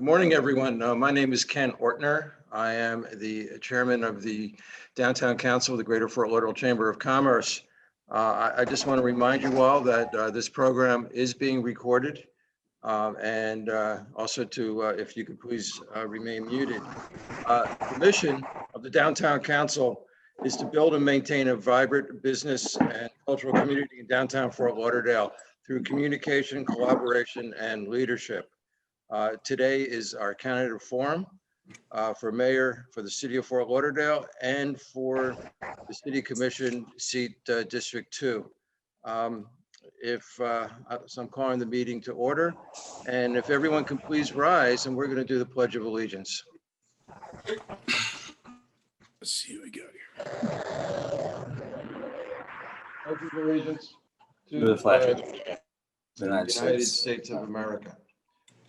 Good morning, everyone. My name is Ken Ortner. I am the chairman of the Downtown Council of the Greater Fort Lauderdale Chamber of Commerce. I just want to remind you all that this program is being recorded, and also to, if you could please remain muted. The mission of the Downtown Council is to build and maintain a vibrant business and cultural community in downtown Fort Lauderdale through communication, collaboration, and leadership. Today is our candidate forum for mayor for the city of Fort Lauderdale and for the city commission seat District 2. So I'm calling the meeting to order, and if everyone can please rise, and we're going to do the Pledge of Allegiance. Let's see what we got here. Pledge of Allegiance to the flag of the United States of America,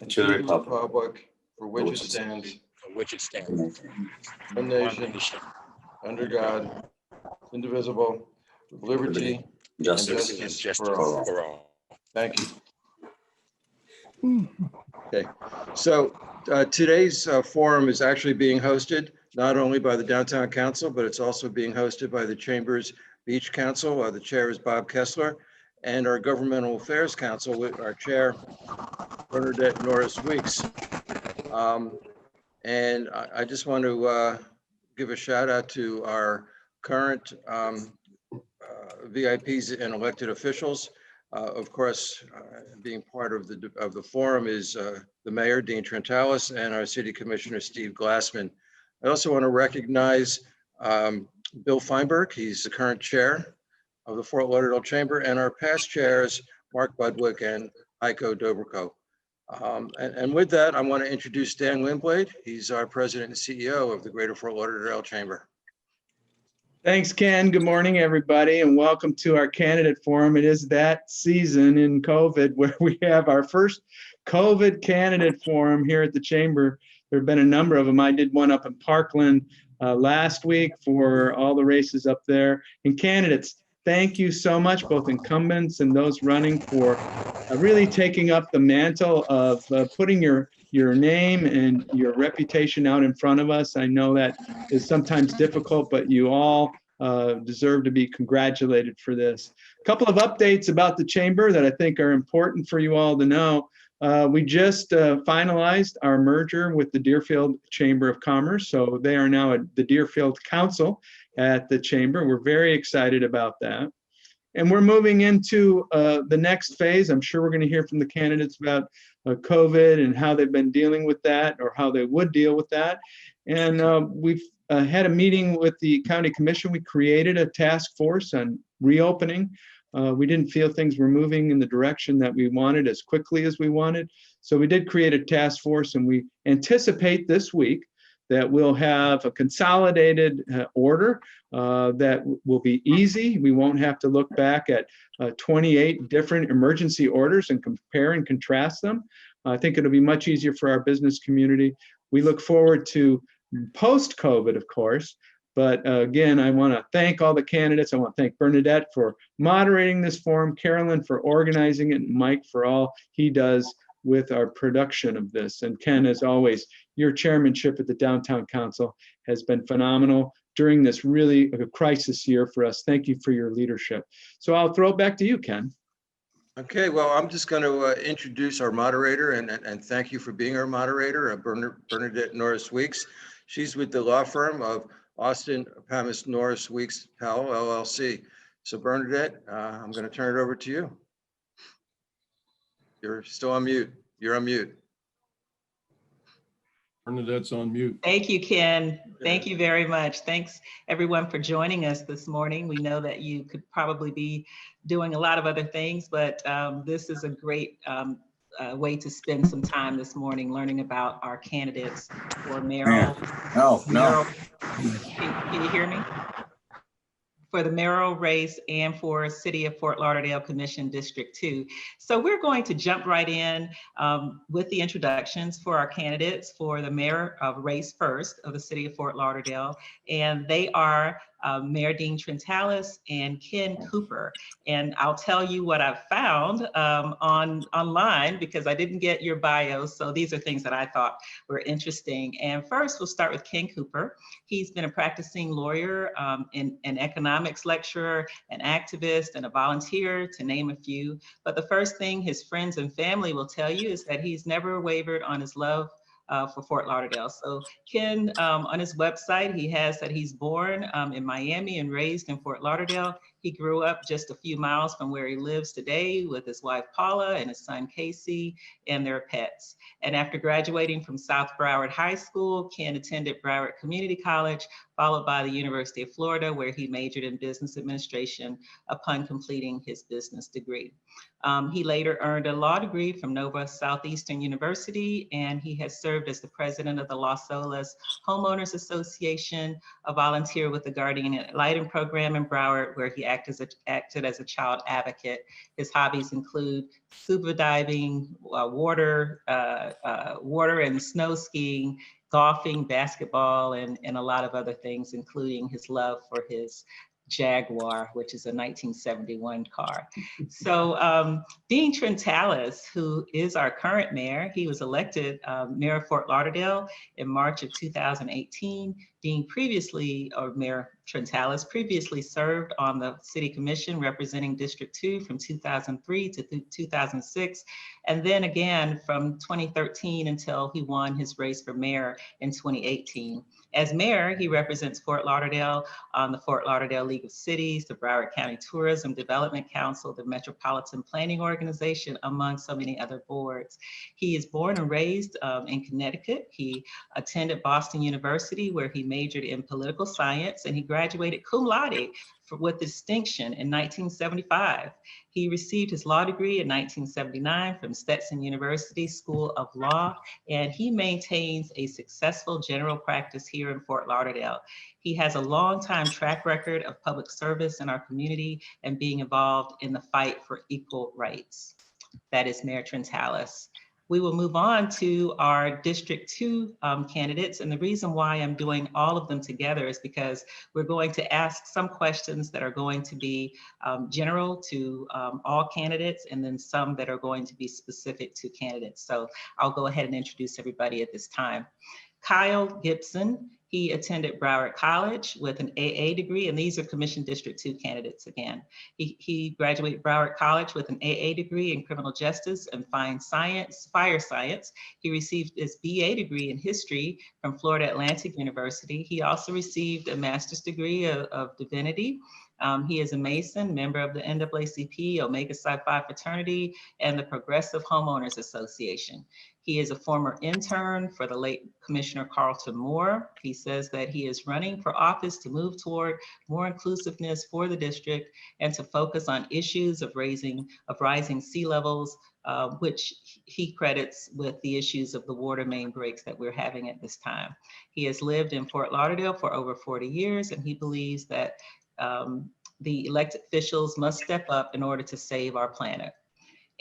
and to the republic for which it stands, one nation, under God, indivisible, with liberty and justice for all. Thank you. Okay, so today's forum is actually being hosted not only by the Downtown Council, but it's also being hosted by the Chamber's Beach Council. The chair is Bob Kessler, and our Governmental Affairs Council with our chair, Bernadette Norris Weeks. And I just want to give a shout out to our current VIPs and elected officials. Of course, being part of the forum is the mayor, Dean Trantalis, and our city commissioner, Steve Glassman. I also want to recognize Bill Feinberg. He's the current chair of the Fort Lauderdale Chamber, and our past chairs, Mark Budwick and Heiko Dobriko. And with that, I want to introduce Dan Lindblade. He's our president and CEO of the Greater Fort Lauderdale Chamber. Thanks, Ken. Good morning, everybody, and welcome to our candidate forum. It is that season in COVID where we have our first COVID candidate forum here at the Chamber. There have been a number of them. I did one up in Parkland last week for all the races up there. And candidates, thank you so much, both incumbents and those running, for really taking up the mantle of putting your name and your reputation out in front of us. I know that is sometimes difficult, but you all deserve to be congratulated for this. A couple of updates about the Chamber that I think are important for you all to know. We just finalized our merger with the Deerfield Chamber of Commerce. So they are now the Deerfield Council at the Chamber. We're very excited about that. And we're moving into the next phase. I'm sure we're going to hear from the candidates about COVID and how they've been dealing with that, or how they would deal with that. And we've had a meeting with the county commission. We created a task force on reopening. We didn't feel things were moving in the direction that we wanted as quickly as we wanted. So we did create a task force, and we anticipate this week that we'll have a consolidated order that will be easy. We won't have to look back at 28 different emergency orders and compare and contrast them. I think it'll be much easier for our business community. We look forward to post-COVID, of course. But again, I want to thank all the candidates. I want to thank Bernadette for moderating this forum, Carolyn for organizing it, and Mike for all he does with our production of this. And Ken, as always, your chairmanship at the Downtown Council has been phenomenal during this really crisis year for us. Thank you for your leadership. So I'll throw it back to you, Ken. Okay, well, I'm just going to introduce our moderator, and thank you for being our moderator, Bernadette Norris Weeks. She's with the law firm of Austin Pamis Norris Weeks Powell LLC. So Bernadette, I'm going to turn it over to you. You're still on mute. You're on mute. Bernadette's on mute. Thank you, Ken. Thank you very much. Thanks everyone for joining us this morning. We know that you could probably be doing a lot of other things, but this is a great way to spend some time this morning learning about our candidates for mayoral. No. Can you hear me? For the mayoral race and for City of Fort Lauderdale Commission District 2. So we're going to jump right in with the introductions for our candidates for the mayor race first of the City of Fort Lauderdale. And they are Mayor Dean Trantalis, and Ken Cooper. And I'll tell you what I've found online, because I didn't get your bios. So these are things that I thought were interesting. And first, we'll start with Ken Cooper. He's been a practicing lawyer, an economics lecturer, an activist, and a volunteer, to name a few. But the first thing his friends and family will tell you is that he's never wavered on his love for Fort Lauderdale. So Ken, on his website, he has that he's born in Miami and raised in Fort Lauderdale. He grew up just a few miles from where he lives today with his wife Paula and his son Casey and their pets. And after graduating from South Broward High School, Ken attended Broward Community College, followed by the University of Florida, where he majored in business administration upon completing his business degree. He later earned a law degree from Nova Southeastern University, and he has served as the president of the Las Olas Homeowners Association, a volunteer with the Guardian Ad Litem program in Broward, where he acted as a child advocate. His hobbies include scuba diving, water and snow skiing, golfing, basketball, and a lot of other things, including his love for his Jaguar, which is a 1971 car. So Dean Trantalis, who is our current mayor, he was elected mayor of Fort Lauderdale in March of 2018. Dean previously, or Mayor Trantalis, previously served on the City Commission representing District 2 from 2003 to 2006, and then again from 2013 until he won his race for mayor in 2018. As mayor, he represents Fort Lauderdale on the Fort Lauderdale League of Cities, the Broward County Tourism Development Council, the Metropolitan Planning Organization, among so many other boards. He is born and raised in Connecticut. He attended Boston University, where he majored in political science, and he graduated cum laude with distinction in 1975. He received his law degree in 1979 from Stetson University School of Law, and he maintains a successful general practice here in Fort Lauderdale. He has a long-time track record of public service in our community and being involved in the fight for equal rights. That is Mayor Trantalis. We will move on to our District 2 candidates. And the reason why I'm doing all of them together is because we're going to ask some questions that are going to be general to all candidates, and then some that are going to be specific to candidates. So I'll go ahead and introduce everybody at this time. Kyle Gibson, he attended Broward College with an AA degree, and these are Commission District 2 candidates again. He graduated Broward College with an AA degree in criminal justice and fire science. He received his BA degree in history from Florida Atlantic University. He also received a master's degree of divinity. He is a Mason, member of the NAACP, Omega Psi Phi fraternity, and the Progressive Homeowners Association. He is a former intern for the late Commissioner Carlton Moore. He says that he is running for office to move toward more inclusiveness for the district and to focus on issues of rising sea levels, which he credits with the issues of the water main breaks that we're having at this time. He has lived in Fort Lauderdale for over 40 years, and he believes that the elected officials must step up in order to save our planet.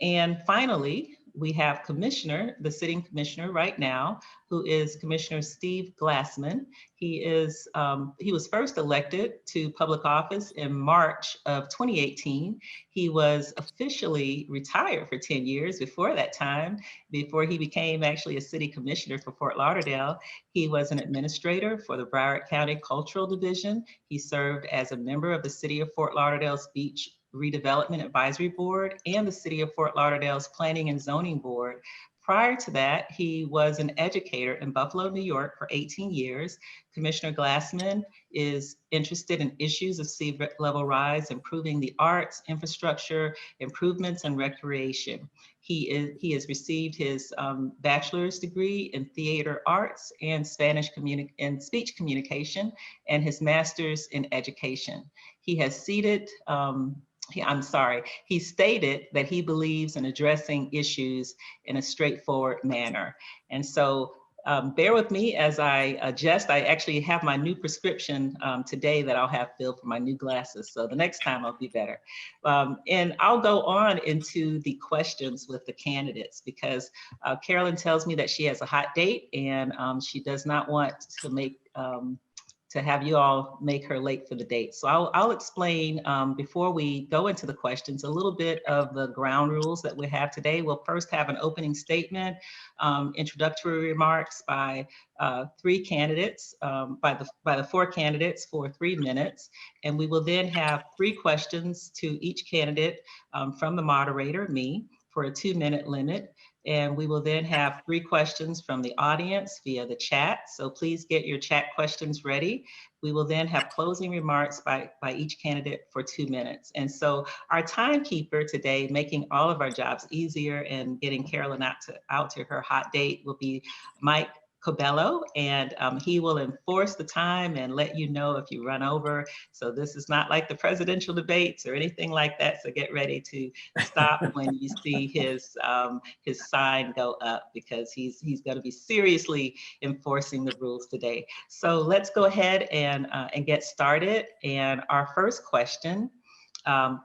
And finally, we have the sitting commissioner right now, who is Commissioner Steve Glassman. He was first elected to public office in March of 2018. He was officially retired for 10 years before that time, before he became actually a city commissioner for Fort Lauderdale. He was an administrator for the Broward County Cultural Division. He served as a member of the City of Fort Lauderdale's Beach Redevelopment Advisory Board and the City of Fort Lauderdale's Planning and Zoning Board. Prior to that, he was an educator in Buffalo, New York for 18 years. Commissioner Glassman is interested in issues of sea level rise, improving the arts, infrastructure, improvements, and recreation. He has received his bachelor's degree in theater arts and speech communication, and his master's in education. He has stated that he believes in addressing issues in a straightforward manner. And so bear with me as I adjust. I actually have my new prescription today that I'll have filled for my new glasses. So the next time I'll be better. And I'll go on into the questions with the candidates, because Carolyn tells me that she has a hot date and she does not want to make have you all make her late for the date. So I'll explain before we go into the questions, a little bit of the ground rules that we have today. We'll first have an opening statement, introductory remarks by three candidates, by the four candidates for 3 minutes. And we will then have 3 questions to each candidate from the moderator, me, for a 2-minute limit. And we will then have 3 questions from the audience via the chat. So please get your chat questions ready. We will then have closing remarks by each candidate for 2 minutes. And so our timekeeper today, making all of our jobs easier and getting Carolyn out to her hot date, will be Mike Cobello, and he will enforce the time and let you know if you run over. So this is not like the presidential debates or anything like that. So get ready to stop when you see his sign go up, because he's going to be seriously enforcing the rules today. So let's go ahead and get started. And our first question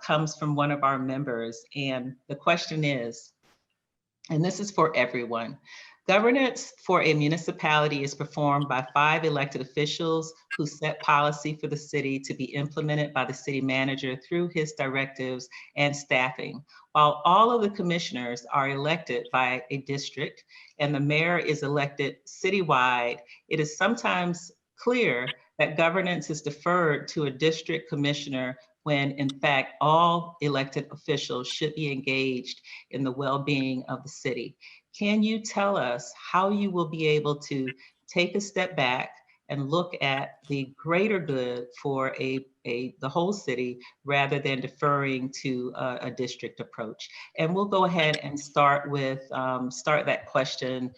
comes from one of our members, and the question is, and this is for everyone: governance for a municipality is performed by 5 elected officials who set policy for the city to be implemented by the city manager through his directives and staffing. While all of the commissioners are elected by a district and the mayor is elected citywide, it is sometimes clear that governance is deferred to a district commissioner when in fact all elected officials should be engaged in the well-being of the city. Can you tell us how you will be able to take a step back and look at the greater good for the whole city rather than deferring to a district approach? And we'll go ahead and start that question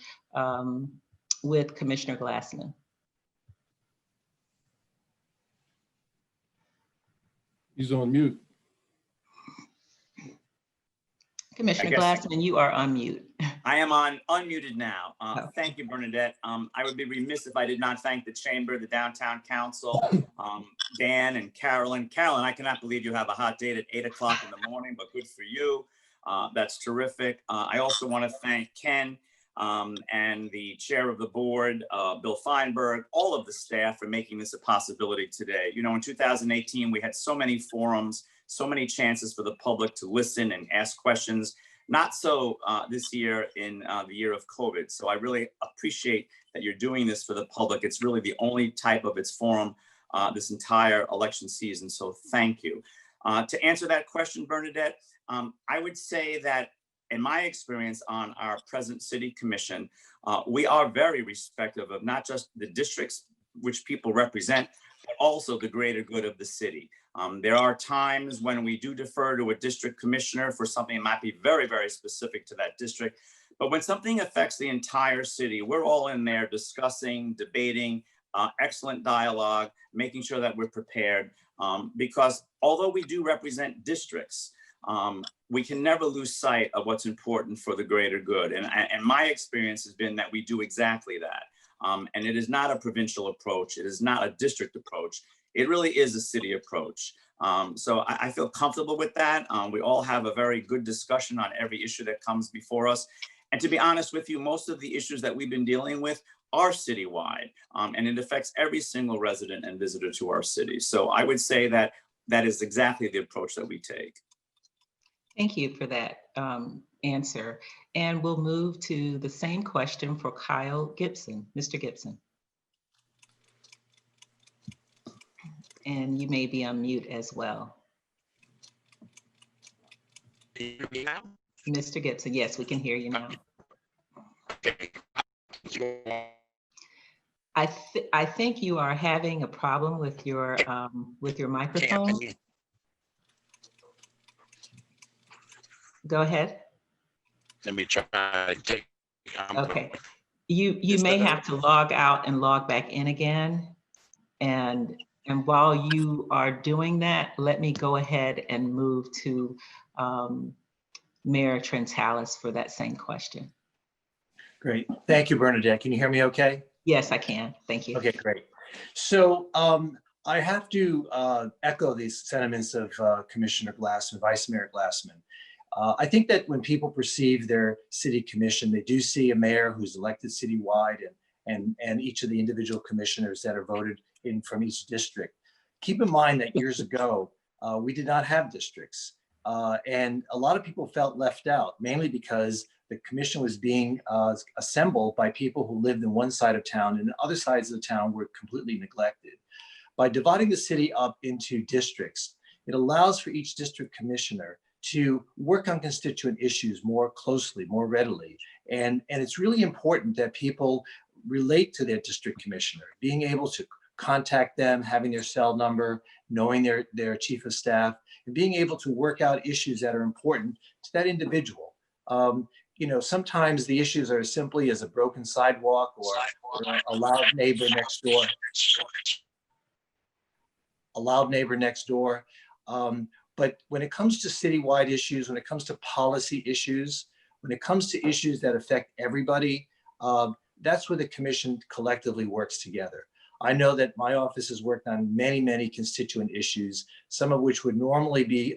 with Commissioner Glassman. He's on mute. Commissioner Glassman, you are on mute. I am unmuted now. Thank you, Bernadette. I would be remiss if I did not thank the Chamber, the Downtown Council, Dan and Carolyn. Carolyn, I cannot believe you have a hot date at 8 o'clock in the morning, but good for you. That's terrific. I also want to thank Ken and the chair of the board, Bill Feinberg, all of the staff for making this a possibility today. You know, in 2018, we had so many forums, so many chances for the public to listen and ask questions. Not so this year in the year of COVID. So I really appreciate that you're doing this for the public. It's really the only type of its forum this entire election season. So thank you. To answer that question, Bernadette, I would say that in my experience on our present city commission, we are very respectful of not just the districts which people represent, but also the greater good of the city. There are times when we do defer to a district commissioner for something that might be very, very specific to that district. But when something affects the entire city, we're all in there discussing, debating, excellent dialogue, making sure that we're prepared. Because although we do represent districts, we can never lose sight of what's important for the greater good. And my experience has been that we do exactly that. And it is not a provincial approach. It is not a district approach. It really is a city approach. So I feel comfortable with that. We all have a very good discussion on every issue that comes before us. And to be honest with you, most of the issues that we've been dealing with are citywide, and it affects every single resident and visitor to our city. So I would say that that is exactly the approach that we take. Thank you for that answer. And we'll move to the same question for Kyle Gibson. Mr. Gibson. And you may be on mute as well. Can you hear me now? Mr. Gibson, yes, we can hear you now. Okay. I think you are having a problem with your microphone. Go ahead. Let me try to take. Okay. You may have to log out and log back in again. And while you are doing that, let me go ahead and move to Mayor Trantalis for that same question. Great. Thank you, Bernadette. Can you hear me okay? Yes, I can. Thank you. Okay, great. So I have to echo these sentiments of Commissioner Glassman, Vice Mayor Glassman. I think that when people perceive their city commission, they do see a mayor who's elected citywide and each of the individual commissioners that are voted in from each district. Keep in mind that years ago, we did not have districts. And a lot of people felt left out, mainly because the commission was being assembled by people who lived in one side of town, and other sides of the town were completely neglected. By dividing the city up into districts, it allows for each district commissioner to work on constituent issues more closely, more readily. And it's really important that people relate to their district commissioner, being able to contact them, having their cell number, knowing their chief of staff, and being able to work out issues that are important to that individual. You know, sometimes the issues are as simply as a broken sidewalk or a loud neighbor next door. A loud neighbor next door. But when it comes to citywide issues, when it comes to policy issues, when it comes to issues that affect everybody, that's where the commission collectively works together. I know that my office has worked on many, many constituent issues, some of which would normally be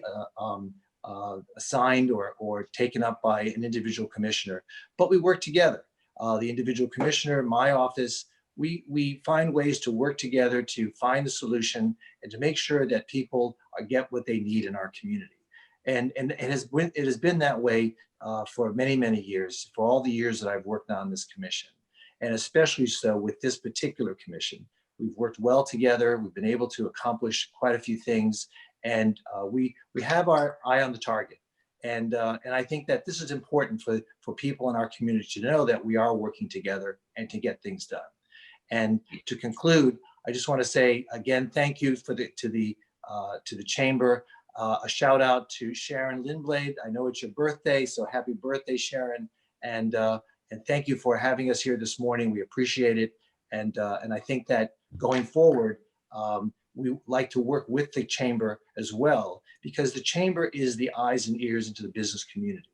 assigned or taken up by an individual commissioner, but we work together. The individual commissioner, my office, we find ways to work together to find a solution and to make sure that people get what they need in our community. And it has been that way for many, many years, for all the years that I've worked on this commission. And especially so with this particular commission. We've worked well together. We've been able to accomplish quite a few things. And we have our eye on the target. And I think that this is important for people in our community to know that we are working together and to get things done. And to conclude, I just want to say again, thank you to the chamber. A shout out to Sharon Lindblade. I know it's your birthday, so happy birthday, Sharon. And thank you for having us here this morning. We appreciate it. And I think that going forward, we like to work with the chamber as well, because the chamber is the eyes and ears into the business community.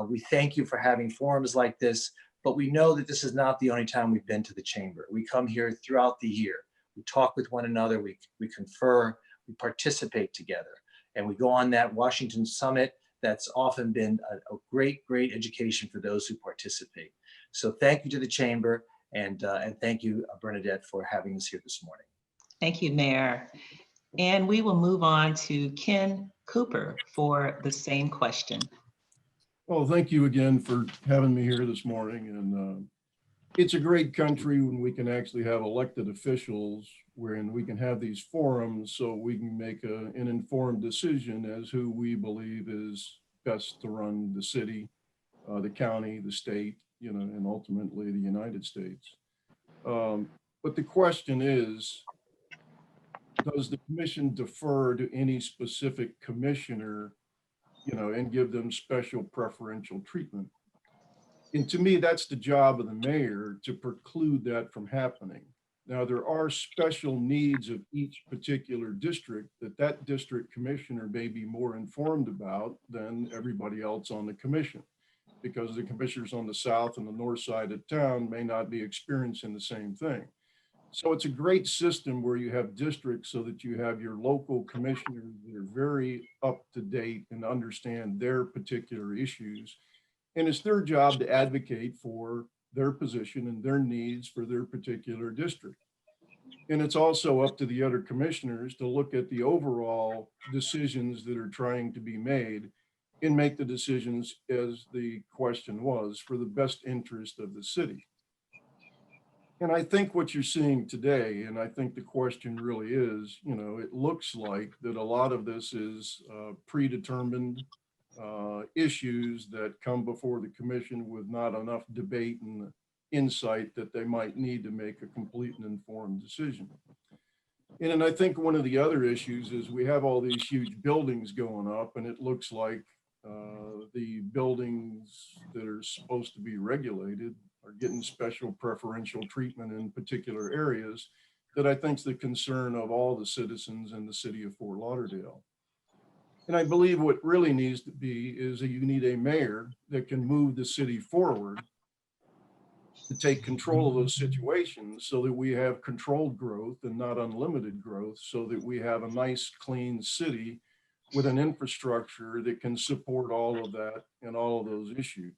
We thank you for having forums like this, but we know that this is not the only time we've been to the chamber. We come here throughout the year. We talk with one another, we confer, we participate together, and we go on that Washington Summit that's often been a great, great education for those who participate. So thank you to the chamber, and thank you, Bernadette, for having us here this morning. Thank you, Mayor. And we will move on to Ken Cooper for the same question. Well, thank you again for having me here this morning. And it's a great country when we can actually have elected officials wherein we can have these forums so we can make an informed decision as who we believe is best to run the city, the county, the state, you know, and ultimately the United States. But the question is, does the commission defer to any specific commissioner, you know, and give them special preferential treatment? And to me, that's the job of the mayor, to preclude that from happening. Now, there are special needs of each particular district that district commissioner may be more informed about than everybody else on the commission, because the commissioners on the south and the north side of town may not be experiencing the same thing. So it's a great system where you have districts so that you have your local commissioners that are very up to date and understand their particular issues. And it's their job to advocate for their position and their needs for their particular district. And it's also up to the other commissioners to look at the overall decisions that are trying to be made and make the decisions, as the question was, for the best interest of the city. And I think what you're seeing today, and I think the question really is, you know, it looks like that a lot of this is predetermined issues that come before the commission with not enough debate and insight that they might need to make a complete and informed decision. And I think one of the other issues is we have all these huge buildings going up, and it looks like the buildings that are supposed to be regulated are getting special preferential treatment in particular areas that I think is the concern of all the citizens in the city of Fort Lauderdale. And I believe what really needs to be is that you need a mayor that can move the city forward to take control of those situations so that we have controlled growth and not unlimited growth, so that we have a nice, clean city with an infrastructure that can support all of that and all of those issues.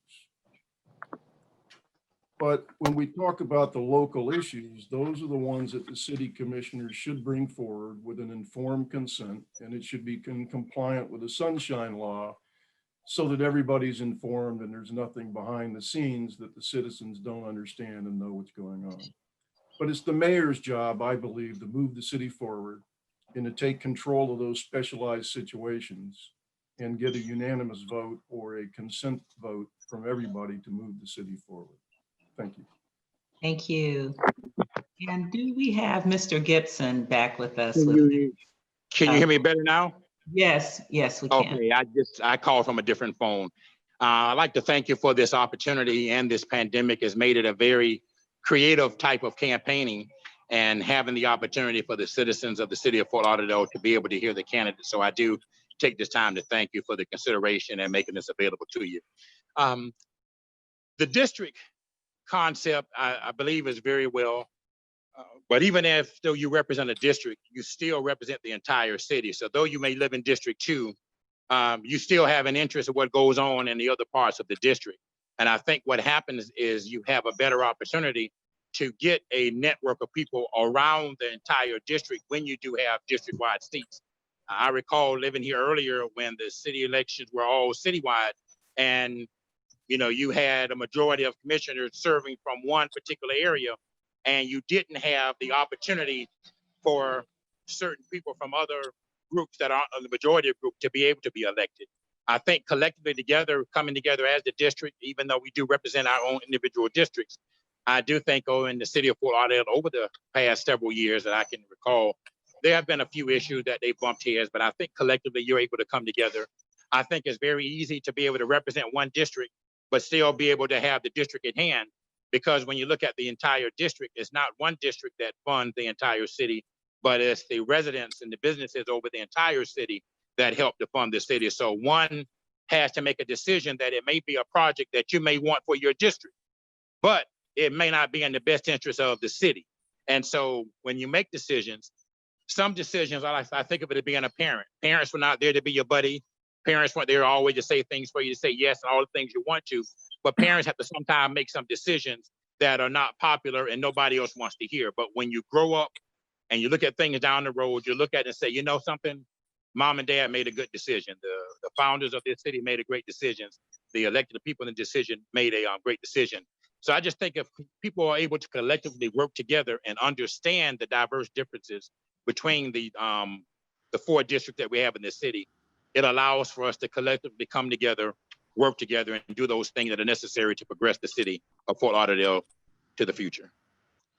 But when we talk about the local issues, those are the ones that the city commissioners should bring forward with an informed consent, and it should be compliant with the sunshine law so that everybody's informed and there's nothing behind the scenes that the citizens don't understand and know what's going on. But it's the mayor's job, I believe, to move the city forward and to take control of those specialized situations and get a unanimous vote or a consent vote from everybody to move the city forward. Thank you. Thank you. And do we have Mr. Gibson back with us? Can you hear me better now? Yes, yes, we can. Okay, I called from a different phone. I'd like to thank you for this opportunity, and this pandemic has made it a very creative type of campaigning and having the opportunity for the citizens of the city of Fort Lauderdale to be able to hear the candidates. So I do take this time to thank you for the consideration and making this available to you. The district concept, I believe, is very well. But even if though you represent a district, you still represent the entire city. So though you may live in District 2, you still have an interest in what goes on in the other parts of the district. And I think what happens is you have a better opportunity to get a network of people around the entire district when you do have district-wide seats. I recall living here earlier when the city elections were all citywide, and you had a majority of commissioners serving from one particular area, and you didn't have the opportunity for certain people from other groups that aren't the majority of group to be able to be elected. I think collectively together, coming together as the district, even though we do represent our own individual districts, I do think in the city of Fort Lauderdale over the past several years that I can recall, there have been a few issues that they bumped heads, but I think collectively you're able to come together. I think it's very easy to be able to represent one district, but still be able to have the district at hand. Because when you look at the entire district, it's not one district that funds the entire city, but it's the residents and the businesses over the entire city that help to fund the city. So one has to make a decision that it may be a project that you may want for your district, but it may not be in the best interest of the city. And so when you make decisions, some decisions, I think of it as being a parent. Parents were not there to be your buddy. Parents weren't there always to say things for you to say yes and all the things you want to. But parents have to sometimes make some decisions that are not popular and nobody else wants to hear. But when you grow up and you look at things down the road, you look at it and say, you know something, mom and dad made a good decision. The founders of this city made a great decision. The elected people in the decision made a great decision. So I just think if people are able to collectively work together and understand the diverse differences between the 4 districts that we have in this city, it allows for us to collectively come together, work together, and do those things that are necessary to progress the city of Fort Lauderdale to the future.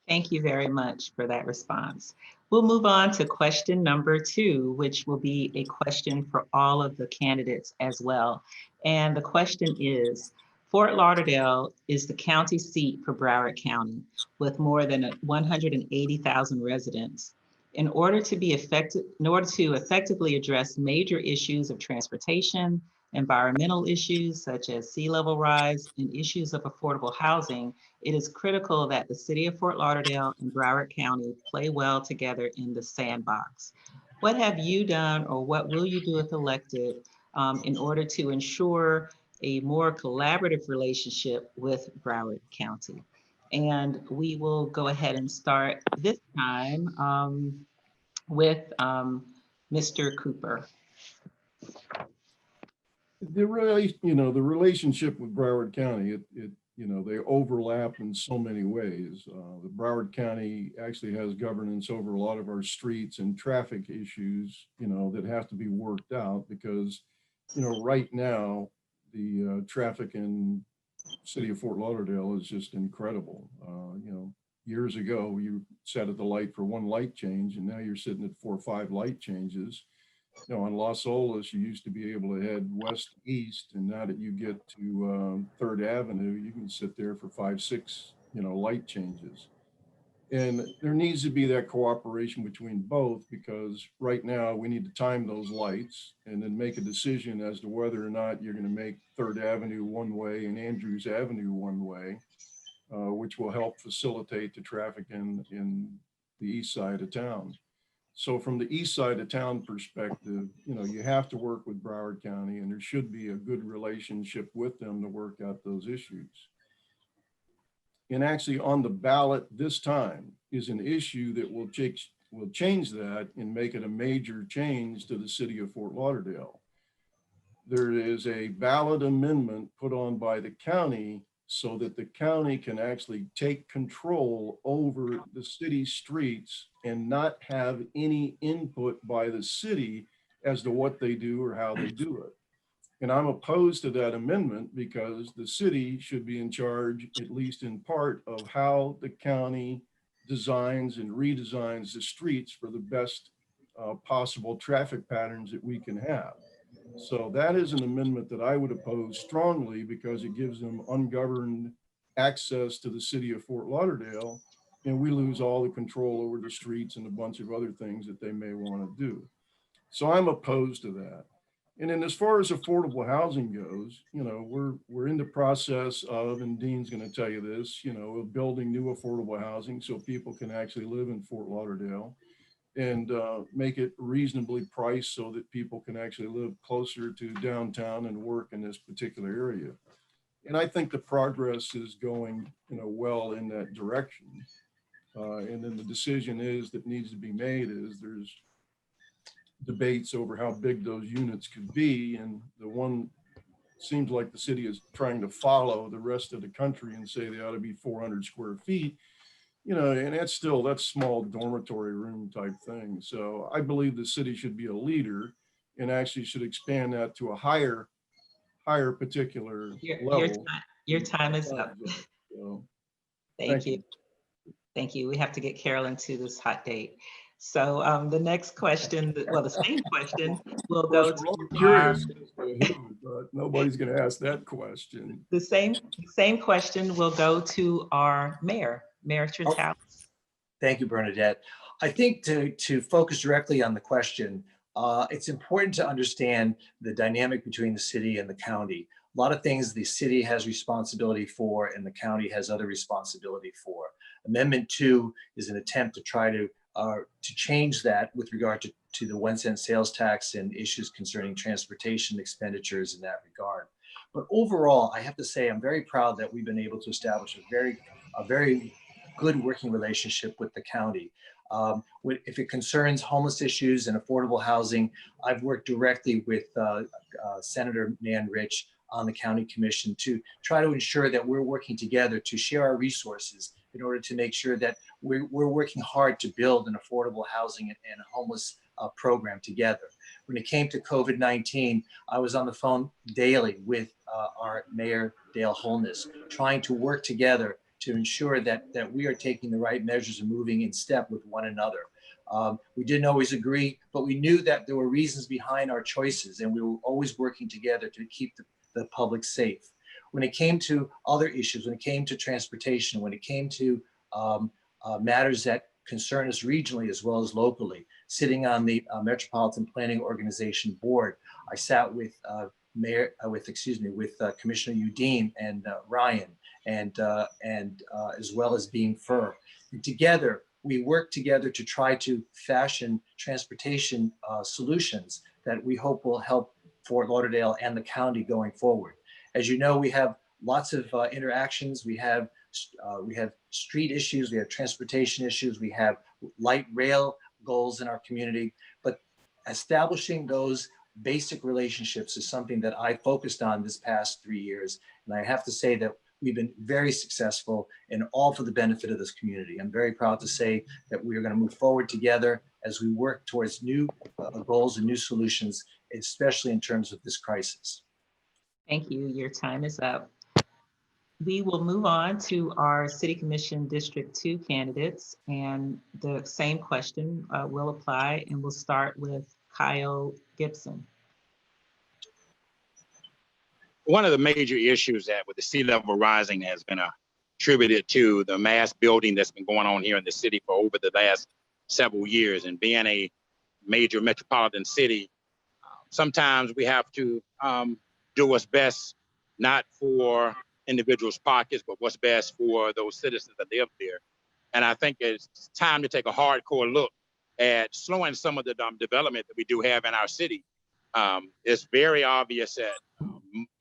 Thank you very much for that response. We'll move on to question number 2, which will be a question for all of the candidates as well. And the question is, Fort Lauderdale is the county seat for Broward County with more than 180,000 residents. In order to effectively address major issues of transportation, environmental issues such as sea level rise, and issues of affordable housing, it is critical that the city of Fort Lauderdale and Broward County play well together in the sandbox. What have you done, or what will you do if elected in order to ensure a more collaborative relationship with Broward County? And we will go ahead and start this time with Mr. Cooper. The relationship with Broward County, they overlap in so many ways. The Broward County actually has governance over a lot of our streets and traffic issues, that have to be worked out because, right now, the traffic in city of Fort Lauderdale is just incredible. Years ago, you sat at the light for one light change, and now you're sitting at 4 or 5 light changes. On Los Olas, you used to be able to head west east, and now that you get to 3rd Avenue, you can sit there for 5, 6, light changes. And there needs to be that cooperation between both, because right now we need to time those lights and then make a decision as to whether or not you're going to make 3rd Avenue one way and Andrews Avenue one way, which will help facilitate the traffic in the east side of town. So from the east side of town perspective, you have to work with Broward County, and there should be a good relationship with them to work out those issues. and actually on the ballot this time is an issue that will change that and make it a major change to the city of Fort Lauderdale. There is a ballot amendment put on by the county so that the county can actually take control over the city streets and not have any input by the city as to what they do or how they do it. And I'm opposed to that amendment because the city should be in charge, at least in part, of how the county designs and redesigns the streets for the best possible traffic patterns that we can have. So that is an amendment that I would oppose strongly because it gives them ungoverned access to the city of Fort Lauderdale, and we lose all the control over the streets and a bunch of other things that they may want to do. So I'm opposed to that. And then as far as affordable housing goes, you know, we're in the process of, and Dean's going to tell you this, you know, of building new affordable housing so people can actually live in Fort Lauderdale and make it reasonably priced so that people can actually live closer to downtown and work in this particular area. And I think the progress is going, you know, well in that direction. And then the decision that needs to be made is there's debates over how big those units could be. And the one seems like the city is trying to follow the rest of the country and say they ought to be 400 square feet. You know, and that's small dormitory room type thing. So I believe the city should be a leader and actually should expand that to a higher particular level. Your time is up. So, Thank you. Thank you. We have to get Carolyn to this hot date. So the next question, well, the same question will go to but nobody's going to ask that question. the same question will go to our Mayor Trantalis. Thank you, Bernadette. I think to focus directly on the question, it's important to understand the dynamic between the city and the county. A lot of things the city has responsibility for and the county has other responsibility for. Amendment 2 is an attempt to try to change that with regard to the 1 cent sales tax and issues concerning transportation expenditures in that regard. But overall, I have to say I'm very proud that we've been able to establish a very good working relationship with the county. If it concerns homeless issues and affordable housing, I've worked directly with Senator Nan Rich on the county commission to try to ensure that we're working together to share our resources in order to make sure that we're working hard to build an affordable housing and homeless program together. When it came to COVID-19, I was on the phone daily with our Mayor Dale Holness, trying to work together to ensure that we are taking the right measures and moving in step with one another. We didn't always agree, but we knew that there were reasons behind our choices, and we were always working together to keep the public safe. When it came to other issues, when it came to transportation, when it came to matters that concern us regionally as well as locally, sitting on the Metropolitan Planning Organization board, I sat with Commissioner Udine and Ryan, and as well as Beam Fur. And together, we work together to try to fashion transportation solutions that we hope will help Fort Lauderdale and the county going forward. As you know, we have lots of interactions. We have street issues, we have transportation issues, we have light rail goals in our community, but establishing those basic relationships is something that I focused on this past 3 years. And I have to say that we've been very successful, and all for the benefit of this community. I'm very proud to say that we are going to move forward together as we work towards new goals and new solutions, especially in terms of this crisis. Thank you. Your time is up. We will move on to our City Commission District 2 candidates, and the same question will apply, and we'll start with Kyle Gibson. One of the major issues that with the sea level rising has been attributed to the mass building that's been going on here in the city for over the last several years. And being a major metropolitan city, sometimes we have to do what's best, not for individuals' pockets, but what's best for those citizens that live there. And I think it's time to take a hardcore look at slowing some of the development that we do have in our city. It's very obvious that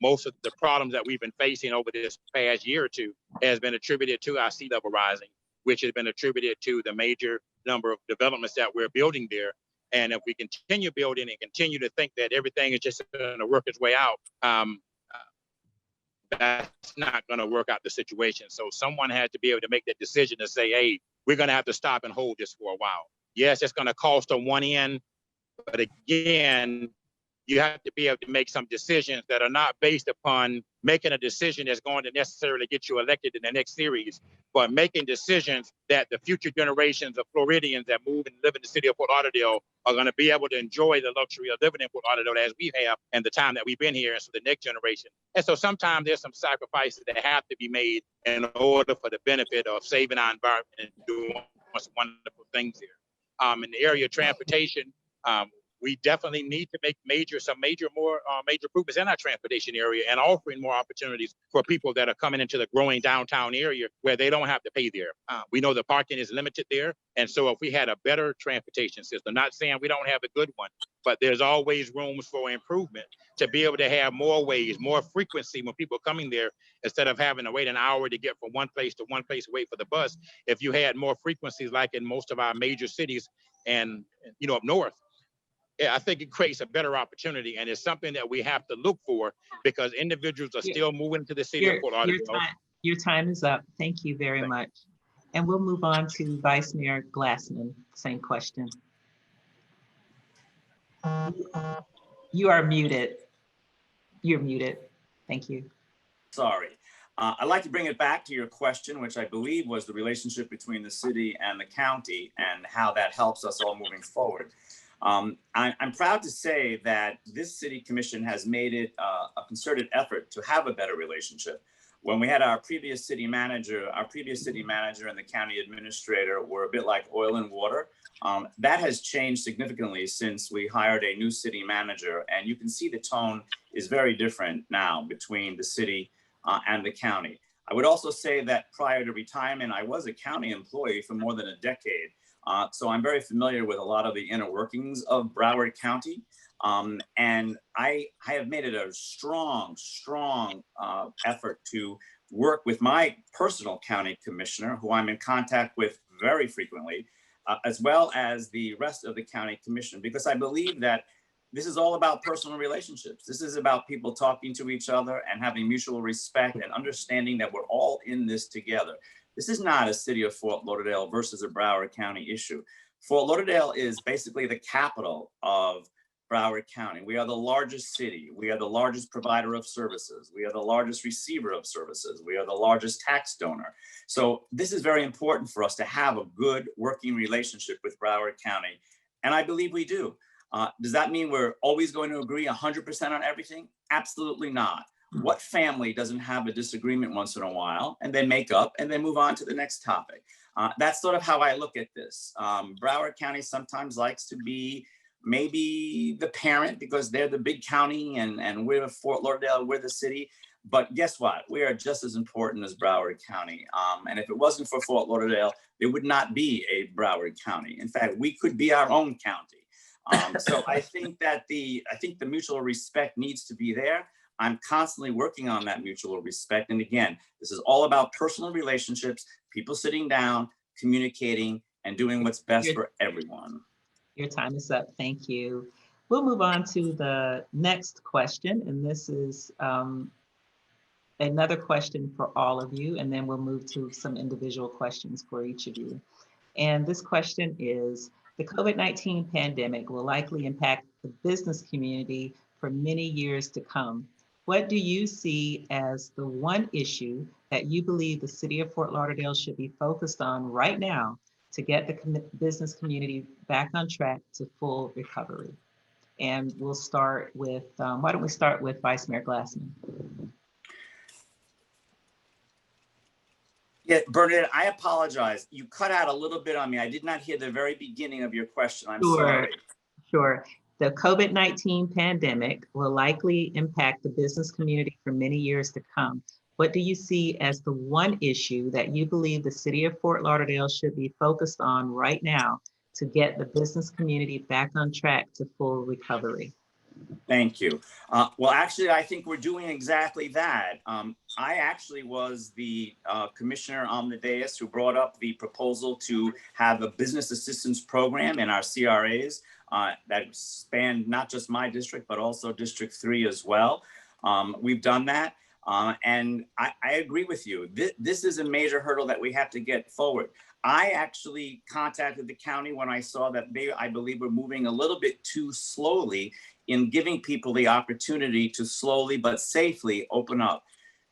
most of the problems that we've been facing over this past year or two has been attributed to our sea level rising, which has been attributed to the major number of developments that we're building there. And if we continue building and continue to think that everything is just going to work its way out, that's not going to work out the situation. So someone had to be able to make that decision to say, hey, we're going to have to stop and hold this for a while. Yes, it's going to cost on one end, but again, you have to be able to make some decisions that are not based upon making a decision that's going to necessarily get you elected in the next series, but making decisions that the future generations of Floridians that move and live in the city of Fort Lauderdale are going to be able to enjoy the luxury of living in Fort Lauderdale as we have and the time that we've been here, and so the next generation. And so sometimes there's some sacrifices that have to be made in order for the benefit of saving our environment and doing some wonderful things here. In the area of transportation, we definitely need to make major improvements in our transportation area and offering more opportunities for people that are coming into the growing downtown area where they don't have to pay there. We know the parking is limited there. And so if we had a better transportation system, not saying we don't have a good one, but there's always rooms for improvement to be able to have more ways, more frequency when people are coming there, instead of having to wait an hour to get from one place to one place to wait for the bus. If you had more frequencies like in most of our major cities and, up north, I think it creates a better opportunity, and it's something that we have to look for because individuals are still moving to the city of Fort Lauderdale. Your time is up. Thank you very much. And we'll move on to Vice Mayor Glassman. Same question. You are muted. You're muted. Thank you. Sorry. I'd like to bring it back to your question, which I believe was the relationship between the city and the county and how that helps us all moving forward. I'm proud to say that this city commission has made it a concerted effort to have a better relationship. When we had our previous city manager and the county administrator were a bit like oil and water. That has changed significantly since we hired a new city manager, and you can see the tone is very different now between the city and the county. I would also say that prior to retirement, I was a county employee for more than a decade. So I'm very familiar with a lot of the inner workings of Broward County. And I have made it a strong effort to work with my personal county commissioner, who I'm in contact with very frequently, as well as the rest of the county commission, because I believe that this is all about personal relationships. This is about people talking to each other and having mutual respect and understanding that we're all in this together. This is not a city of Fort Lauderdale versus a Broward County issue. Fort Lauderdale is basically the capital of Broward County. We are the largest city. We are the largest provider of services. We are the largest receiver of services. We are the largest tax donor. So this is very important for us to have a good working relationship with Broward County. And I believe we do. Does that mean we're always going to agree 100% on everything? Absolutely not. What family doesn't have a disagreement once in a while and they make up and then move on to the next topic? That's sort of how I look at this. Broward County sometimes likes to be maybe the parent because they're the big county and we're Fort Lauderdale, we're the city. But guess what? We are just as important as Broward County. And if it wasn't for Fort Lauderdale, there would not be a Broward County. In fact, we could be our own county. So I think that the mutual respect needs to be there. I'm constantly working on that mutual respect. And again, this is all about personal relationships, people sitting down, communicating, and doing what's best for everyone. Your time is up. Thank you. We'll move on to the next question. And this is another question for all of you. And then we'll move to some individual questions for each of you. And this question is, the COVID-19 pandemic will likely impact the business community for many years to come. What do you see as the one issue that you believe the city of Fort Lauderdale should be focused on right now to get the business community back on track to full recovery? And we'll start with, why don't we start with Vice Mayor Glassman? Yeah, Bernadette, I apologize. You cut out a little bit on me. I did not hear the very beginning of your question. I'm sorry. Sure. The COVID-19 pandemic will likely impact the business community for many years to come. What do you see as the one issue that you believe the city of Fort Lauderdale should be focused on right now to get the business community back on track to full recovery? Thank you. Well, actually, I think we're doing exactly that. I actually was the commissioner on the dais who brought up the proposal to have a business assistance program in our CRAs that spanned not just my district, but also District 3 as well. We've done that. And I agree with you. This is a major hurdle that we have to get forward. I actually contacted the county when I saw that they, I believe, were moving a little bit too slowly in giving people the opportunity to slowly but safely open up.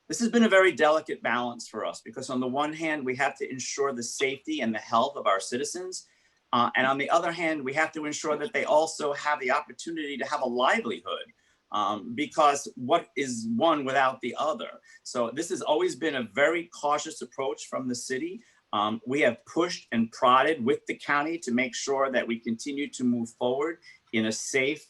This has been a very delicate balance for us because on the one hand, we have to ensure the safety and the health of our citizens. And on the other hand, we have to ensure that they also have the opportunity to have a livelihood. Because what is one without the other? So this has always been a very cautious approach from the city. We have pushed and prodded with the county to make sure that we continue to move forward in a safe,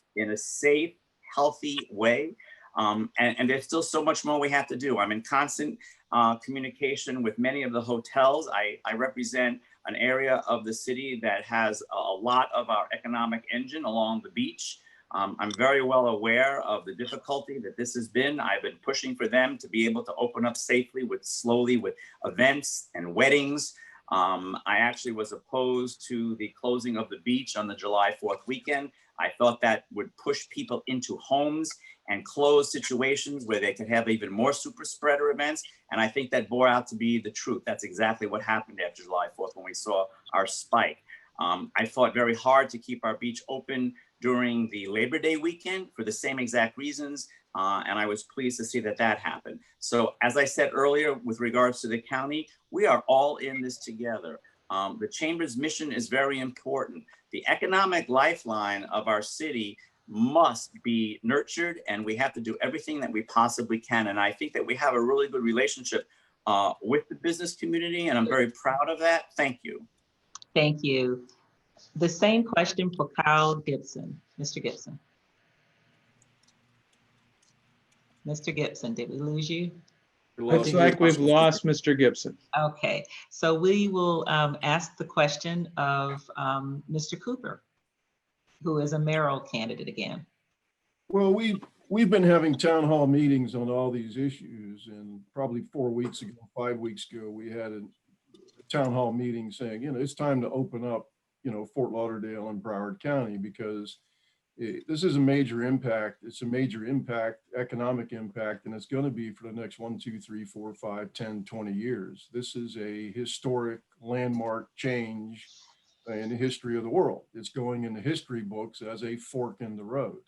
healthy way. And there's still so much more we have to do. I'm in constant communication with many of the hotels. I represent an area of the city that has a lot of our economic engine along the beach. I'm very well aware of the difficulty that this has been. I've been pushing for them to be able to open up safely slowly with events and weddings. I actually was opposed to the closing of the beach on the July 4th weekend. I thought that would push people into homes and close situations where they could have even more super spreader events. And I think that bore out to be the truth. That's exactly what happened after July 4th when we saw our spike. I fought very hard to keep our beach open during the Labor Day weekend for the same exact reasons. And I was pleased to see that that happened. So as I said earlier, with regards to the county, we are all in this together. The Chamber's mission is very important. The economic lifeline of our city must be nurtured, and we have to do everything that we possibly can. And I think that we have a really good relationship with the business community, and I'm very proud of that. Thank you. Thank you. The same question for Kyle Gibson. Mr. Gibson. Mr. Gibson, did we lose you? Looks like we've lost Mr. Gibson. Okay, so we will ask the question of Mr. Cooper, who is a mayoral candidate again. Well, we've been having town hall meetings on all these issues, and probably 4 weeks ago, 5 weeks ago, we had a town hall meeting saying, it's time to open up, Fort Lauderdale and Broward County, because this is a major impact. It's a major impact, economic impact, and it's going to be for the next 1, 2, 3, 4, 5, 10, 20 years. This is a historic landmark change in the history of the world. It's going in the history books as a fork in the road.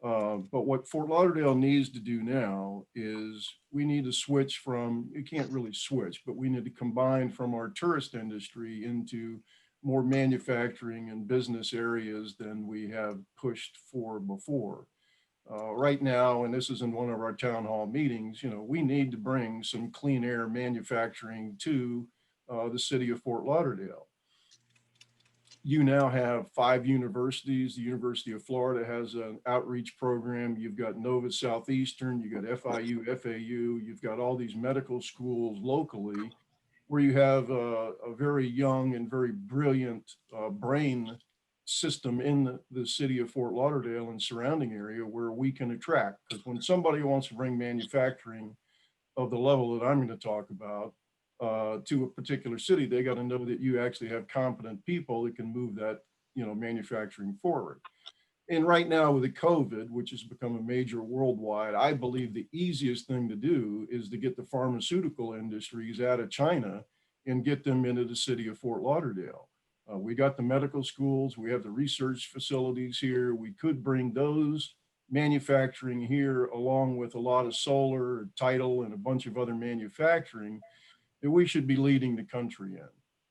But what Fort Lauderdale needs to do now is we need to switch from, you can't really switch, but we need to combine from our tourist industry into more manufacturing and business areas than we have pushed for before. Right now, and this is in one of our town hall meetings, we need to bring some clean air manufacturing to the city of Fort Lauderdale. You now have 5 universities. The University of Florida has an outreach program. You've got Nova Southeastern, you've got FIU, FAU, you've got all these medical schools locally where you have a very young and very brilliant brain system in the city of Fort Lauderdale and surrounding area where we can attract. Because when somebody wants to bring manufacturing of the level that I'm going to talk about to a particular city, they got to know that you actually have competent people that can move that, manufacturing forward. And right now with the COVID, which has become a major worldwide, I believe the easiest thing to do is to get the pharmaceutical industries out of China and get them into the city of Fort Lauderdale. We got the medical schools, we have the research facilities here. We could bring those manufacturing here along with a lot of solar, tidal, and a bunch of other manufacturing that we should be leading the country in.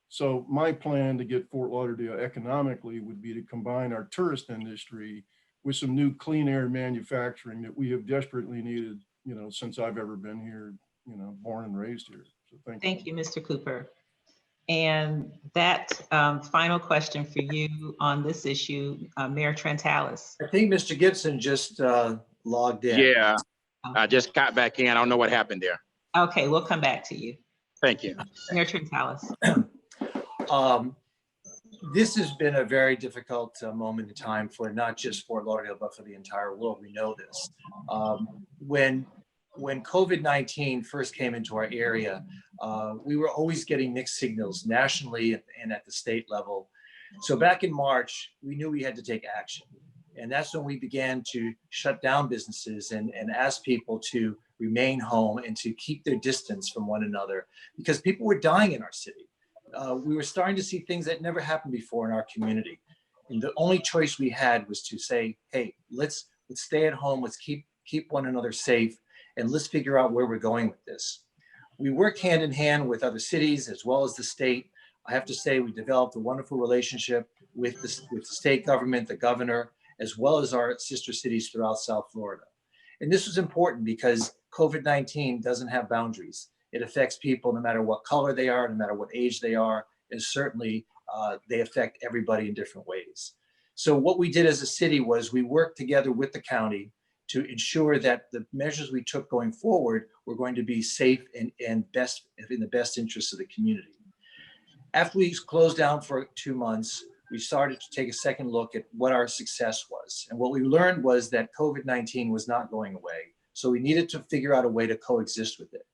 So my plan to get Fort Lauderdale economically would be to combine our tourist industry with some new clean air manufacturing that we have desperately needed, since I've ever been here, born and raised here. So thank you, Mr. Cooper. And that final question for you on this issue, Mayor Trantalis. I think Mr. Gibson just logged in. Yeah, I just got back in. I don't know what happened there. Okay, we'll come back to you. Thank you. Mayor Trantalis. This has been a very difficult moment in time for not just Fort Lauderdale, but for the entire world. We know this. When COVID-19 first came into our area, we were always getting mixed signals nationally and at the state level. So back in March, we knew we had to take action. And that's when we began to shut down businesses and ask people to remain home and to keep their distance from one another because people were dying in our city. We were starting to see things that never happened before in our community. And the only choice we had was to say, hey, let's stay at home, let's keep one another safe, and let's figure out where we're going with this. We work hand in hand with other cities as well as the state. I have to say we developed a wonderful relationship with the state government, the governor, as well as our sister cities throughout South Florida. And this was important because COVID-19 doesn't have boundaries. It affects people no matter what color they are, no matter what age they are, and certainly they affect everybody in different ways. So what we did as a city was we worked together with the county to ensure that the measures we took going forward were going to be safe and in the best interest of the community. After we closed down for 2 months, we started to take a second look at what our success was. And what we learned was that COVID-19 was not going away. So we needed to figure out a way to coexist with it.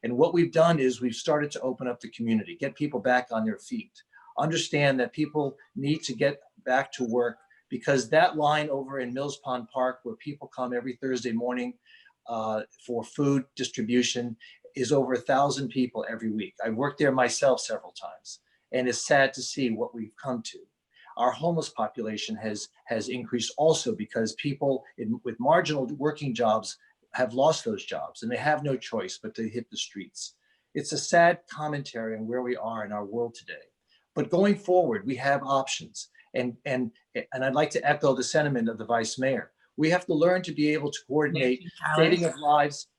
And what we've done is we've started to open up the community, get people back on their feet, understand that people need to get back to work because that line over in Mills Pond Park where people come every Thursday morning for food distribution is over 1,000 people every week. I've worked there myself several times, and it's sad to see what we've come to. Our homeless population has increased also because people with marginal working jobs have lost those jobs and they have no choice but to hit the streets. It's a sad commentary on where we are in our world today. But going forward, we have options. And I'd like to echo the sentiment of the Vice Mayor. We have to learn to be able to coordinate saving of lives.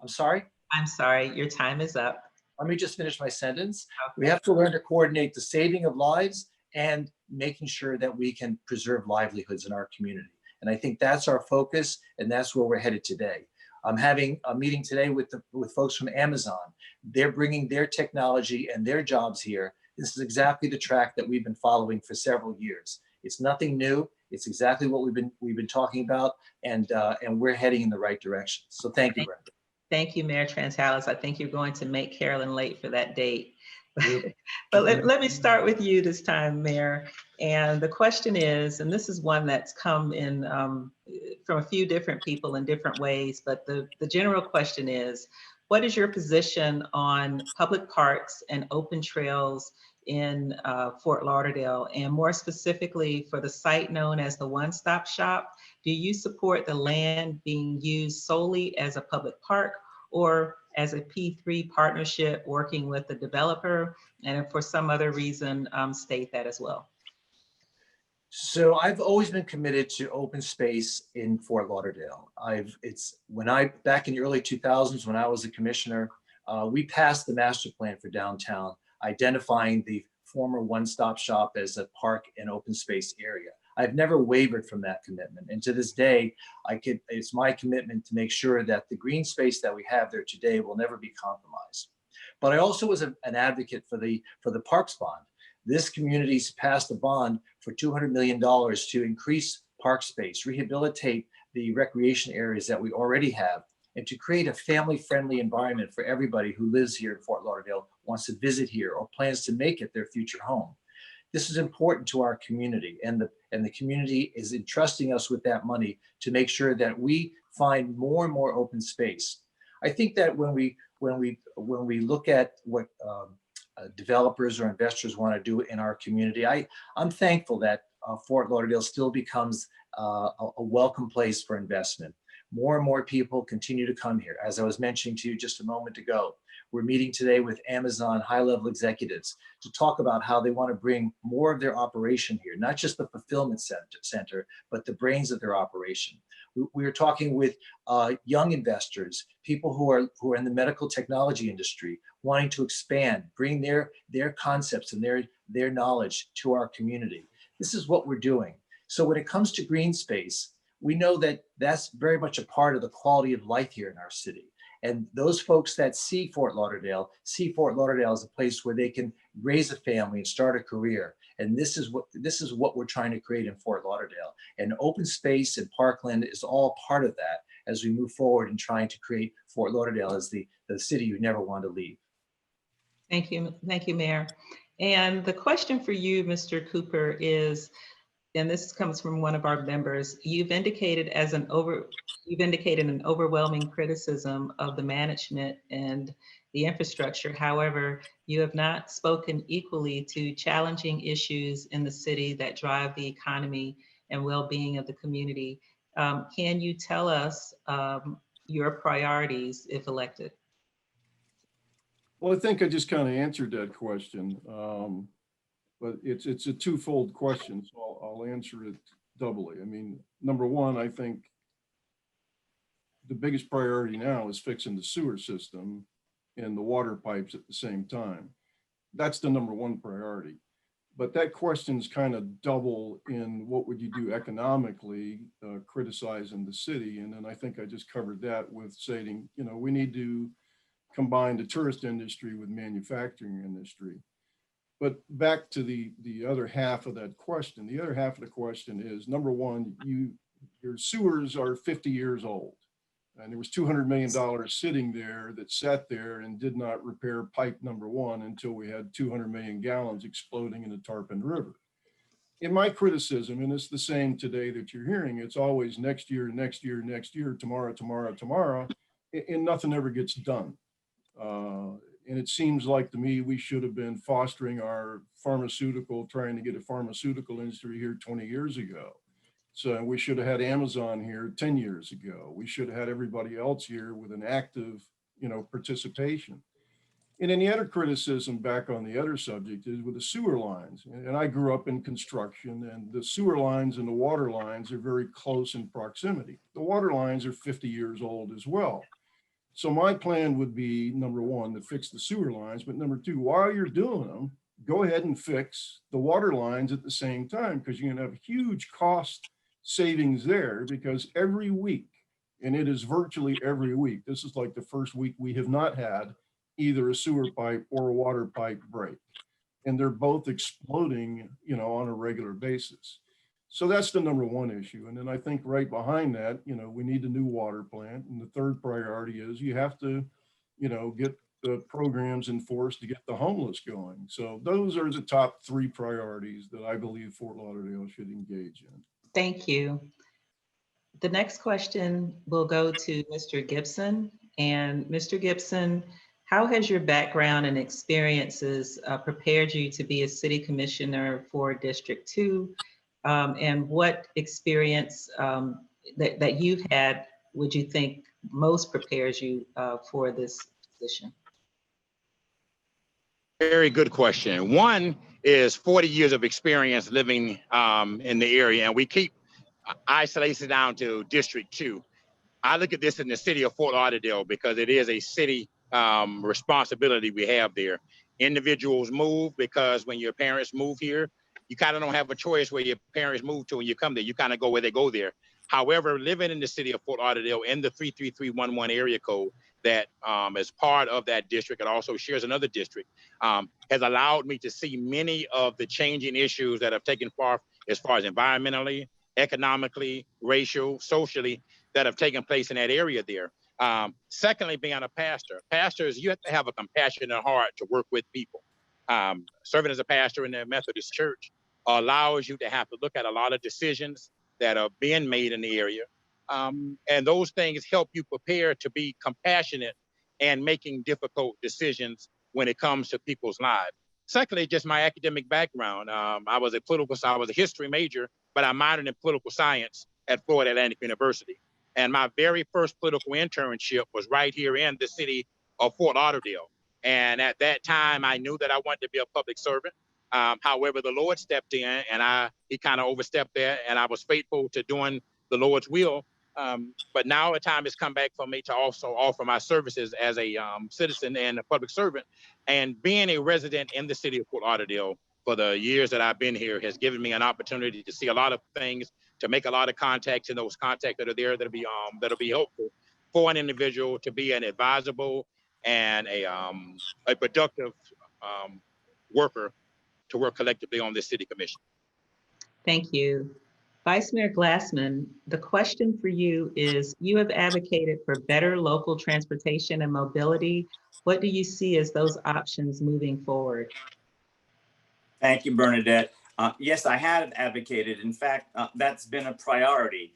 I'm sorry? I'm sorry, your time is up. Let me just finish my sentence. Okay. We have to learn to coordinate the saving of lives and making sure that we can preserve livelihoods in our community. And I think that's our focus, and that's where we're headed today. I'm having a meeting today with folks from Amazon. They're bringing their technology and their jobs here. This is exactly the track that we've been following for several years. It's nothing new. It's exactly what we've been talking about, and we're heading in the right direction. So thank you, Brenda. Thank you, Mayor Trantalis. I think you're going to make Carolyn late for that date. But let me start with you this time, Mayor. And the question is, and this is one that's come in from a few different people in different ways, but the general question is, what is your position on public parks and open trails in Fort Lauderdale, and more specifically for the site known as the One Stop Shop? Do you support the land being used solely as a public park or as a P3 partnership working with the developer, and if for some other reason, state that as well? So I've always been committed to open space in Fort Lauderdale. Back in the early 2000s, when I was a commissioner, we passed the master plan for downtown, identifying the former One Stop Shop as a park and open space area. I've never wavered from that commitment. And to this day, it's my commitment to make sure that the green space that we have there today will never be compromised. But I also was an advocate for the parks bond. This community's passed a bond for $200 million to increase park space, rehabilitate the recreation areas that we already have, and to create a family-friendly environment for everybody who lives here in Fort Lauderdale, wants to visit here, or plans to make it their future home. This is important to our community, and the community is entrusting us with that money to make sure that we find more and more open space. I think that when we look at what developers or investors want to do in our community, I'm thankful that Fort Lauderdale still becomes a welcome place for investment. More and more people continue to come here. As I was mentioning to you just a moment ago, we're meeting today with Amazon high-level executives to talk about how they want to bring more of their operation here, not just the fulfillment center, but the brains of their operation. We are talking with young investors, people who are in the medical technology industry, wanting to expand, bring their concepts and their knowledge to our community. This is what we're doing. So when it comes to green space, we know that that's very much a part of the quality of life here in our city. And those folks that see Fort Lauderdale as a place where they can raise a family and start a career. And this is what we're trying to create in Fort Lauderdale. And open space and parkland is all part of that as we move forward in trying to create Fort Lauderdale as the city you never want to leave. Thank you, Mayor. And the question for you, Mr. Cooper, is, and this comes from one of our members, you've indicated an overwhelming criticism of the management and the infrastructure. However, you have not spoken equally to challenging issues in the city that drive the economy and well-being of the community. Can you tell us your priorities if elected? Well, I think I just kind of answered that question, but it's a twofold question, so I'll answer it doubly. I mean, number one, I think the biggest priority now is fixing the sewer system and the water pipes at the same time. That's the number one priority. But that question's kind of double in what would you do economically, criticizing the city. And then I think I just covered that with saying, you know, we need to combine the tourist industry with manufacturing industry. But back to the other half of that question. The other half of the question is, number one, your sewers are 50 years old. And there was $200 million sitting there that sat there and did not repair pipe number one until we had 200 million gallons exploding in the Tarpon River. In my criticism, and it's the same today that you're hearing, it's always next year, next year, next year, tomorrow, tomorrow, tomorrow, and nothing ever gets done. And it seems like to me, we should have been fostering our trying to get a pharmaceutical industry here 20 years ago. So we should have had Amazon here 10 years ago. We should have had everybody else here with an active, you know, participation. And then the other criticism back on the other subject is with the sewer lines. And I grew up in construction, and the sewer lines and the water lines are very close in proximity. The water lines are 50 years old as well. So my plan would be, number one, to fix the sewer lines, but number two, while you're doing them, go ahead and fix the water lines at the same time, because you're gonna have huge cost savings there, because every week, and it is virtually every week, this is like the first week we have not had either a sewer pipe or a water pipe break. And they're both exploding, you know, on a regular basis. So that's the number one issue. And then I think right behind that, you know, we need a new water plant. And the third priority is you have to, you know, get the programs enforced to get the homeless going. So those are the top three priorities that I believe Fort Lauderdale should engage in. Thank you. The next question will go to Mr. Gibson. And Mr. Gibson, how has your background and experiences prepared you to be a city commissioner for District 2? And what experience that you've had would you think most prepares you for this position? Very good question. One is 40 years of experience living in the area, and we keep isolated down to District 2. I look at this in the city of Fort Lauderdale because it is a city responsibility we have there. Individuals move because when your parents move here, you kind of don't have a choice where your parents move to when you come there. You kind of go where they go there. However, living in the city of Fort Lauderdale in the 33311 area code that is part of that district and also shares another district has allowed me to see many of the changing issues that have taken part as far as environmentally, economically, racial, socially, that have taken place in that area there. Secondly, being a pastor. Pastors, you have to have a compassionate heart to work with people. Serving as a pastor in the Methodist Church allows you to have to look at a lot of decisions that are being made in the area. And those things help you prepare to be compassionate and making difficult decisions when it comes to people's lives. Secondly, just my academic background. I was a history major, but I minored in political science at Florida Atlantic University. And my very first political internship was right here in the city of Fort Lauderdale. And at that time, I knew that I wanted to be a public servant. However, the Lord stepped in and he kind of overstepped there, and I was faithful to doing the Lord's will. But now the time has come back for me to also offer my services as a citizen and a public servant. And being a resident in the city of Fort Lauderdale for the years that I've been here has given me an opportunity to see a lot of things, to make a lot of contacts, and those contacts that are there that'll be helpful for an individual to be an advisable and a productive worker to work collectively on this city commission. Thank you. Vice Mayor Glassman, the question for you is, you have advocated for better local transportation and mobility. What do you see as those options moving forward? Thank you, Bernadette. Yes, I have advocated. In fact, that's been a priority.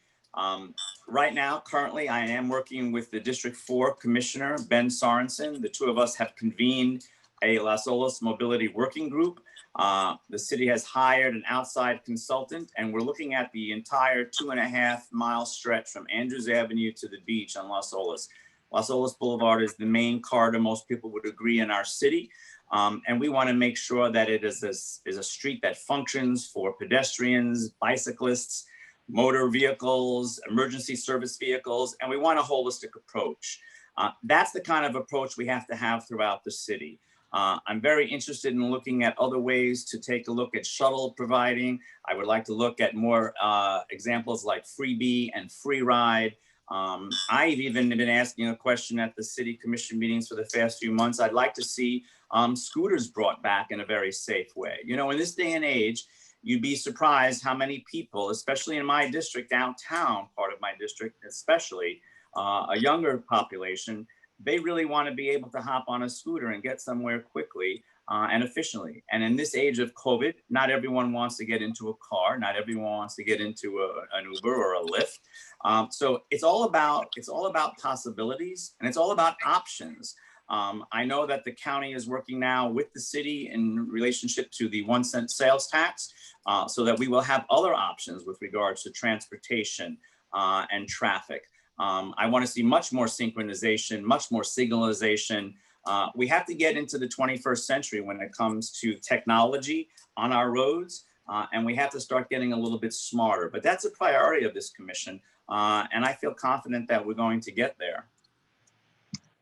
Right now, currently, I am working with the District 4 Commissioner, Ben Sorensen. The two of us have convened a Las Olas Mobility Working Group. The city has hired an outside consultant, and we're looking at the entire 2.5-mile stretch from Andrews Avenue to the beach on Las Olas. Las Olas Boulevard is the main corridor, most people would agree, in our city. And we want to make sure that it is a street that functions for pedestrians, bicyclists, motor vehicles, emergency service vehicles, and we want a holistic approach. That's the kind of approach we have to have throughout the city. I'm very interested in looking at other ways to take a look at shuttle providing. I would like to look at more examples like Freebie and Free Ride. I've even been asking a question at the city commission meetings for the past few months. I'd like to see scooters brought back in a very safe way. You know, in this day and age, you'd be surprised how many people, especially in my district, downtown part of my district, especially a younger population, they really want to be able to hop on a scooter and get somewhere quickly and efficiently. And in this age of COVID, not everyone wants to get into a car. Not everyone wants to get into an Uber or a Lyft. So it's all about possibilities, and it's all about options. I know that the county is working now with the city in relationship to the 1-cent sales tax, so that we will have other options with regards to transportation and traffic. I want to see much more synchronization, much more signalization. We have to get into the 21st century when it comes to technology on our roads, and we have to start getting a little bit smarter. But that's a priority of this commission, and I feel confident that we're going to get there.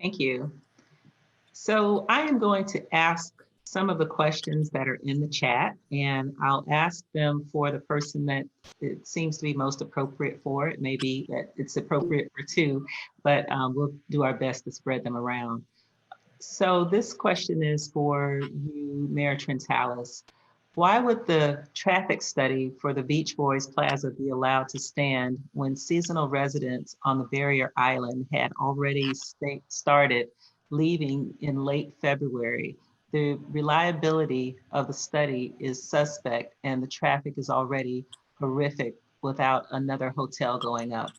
Thank you. So I am going to ask some of the questions that are in the chat, and I'll ask them for the person that it seems to be most appropriate for. It may be that it's appropriate for two, but we'll do our best to spread them around. So this question is for you, Mayor Trantalis. Why would the traffic study for the Beach Boys Plaza be allowed to stand when seasonal residents on the barrier island had already started leaving in late February? The reliability of the study is suspect and the traffic is already horrific without another hotel going up.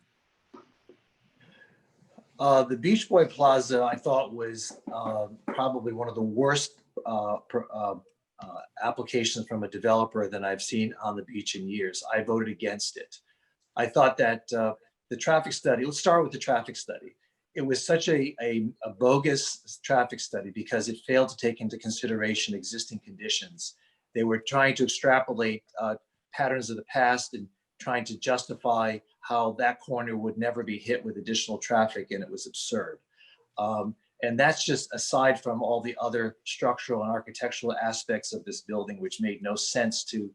The Beach Boy Plaza, I thought, was probably one of the worst applications from a developer that I've seen on the beach in years. I voted against it. I thought that the traffic study, let's start with the traffic study. It was such a bogus traffic study because it failed to take into consideration existing conditions. They were trying to extrapolate patterns of the past and trying to justify how that corner would never be hit with additional traffic, and it was absurd. And that's just aside from all the other structural and architectural aspects of this building, which made no sense to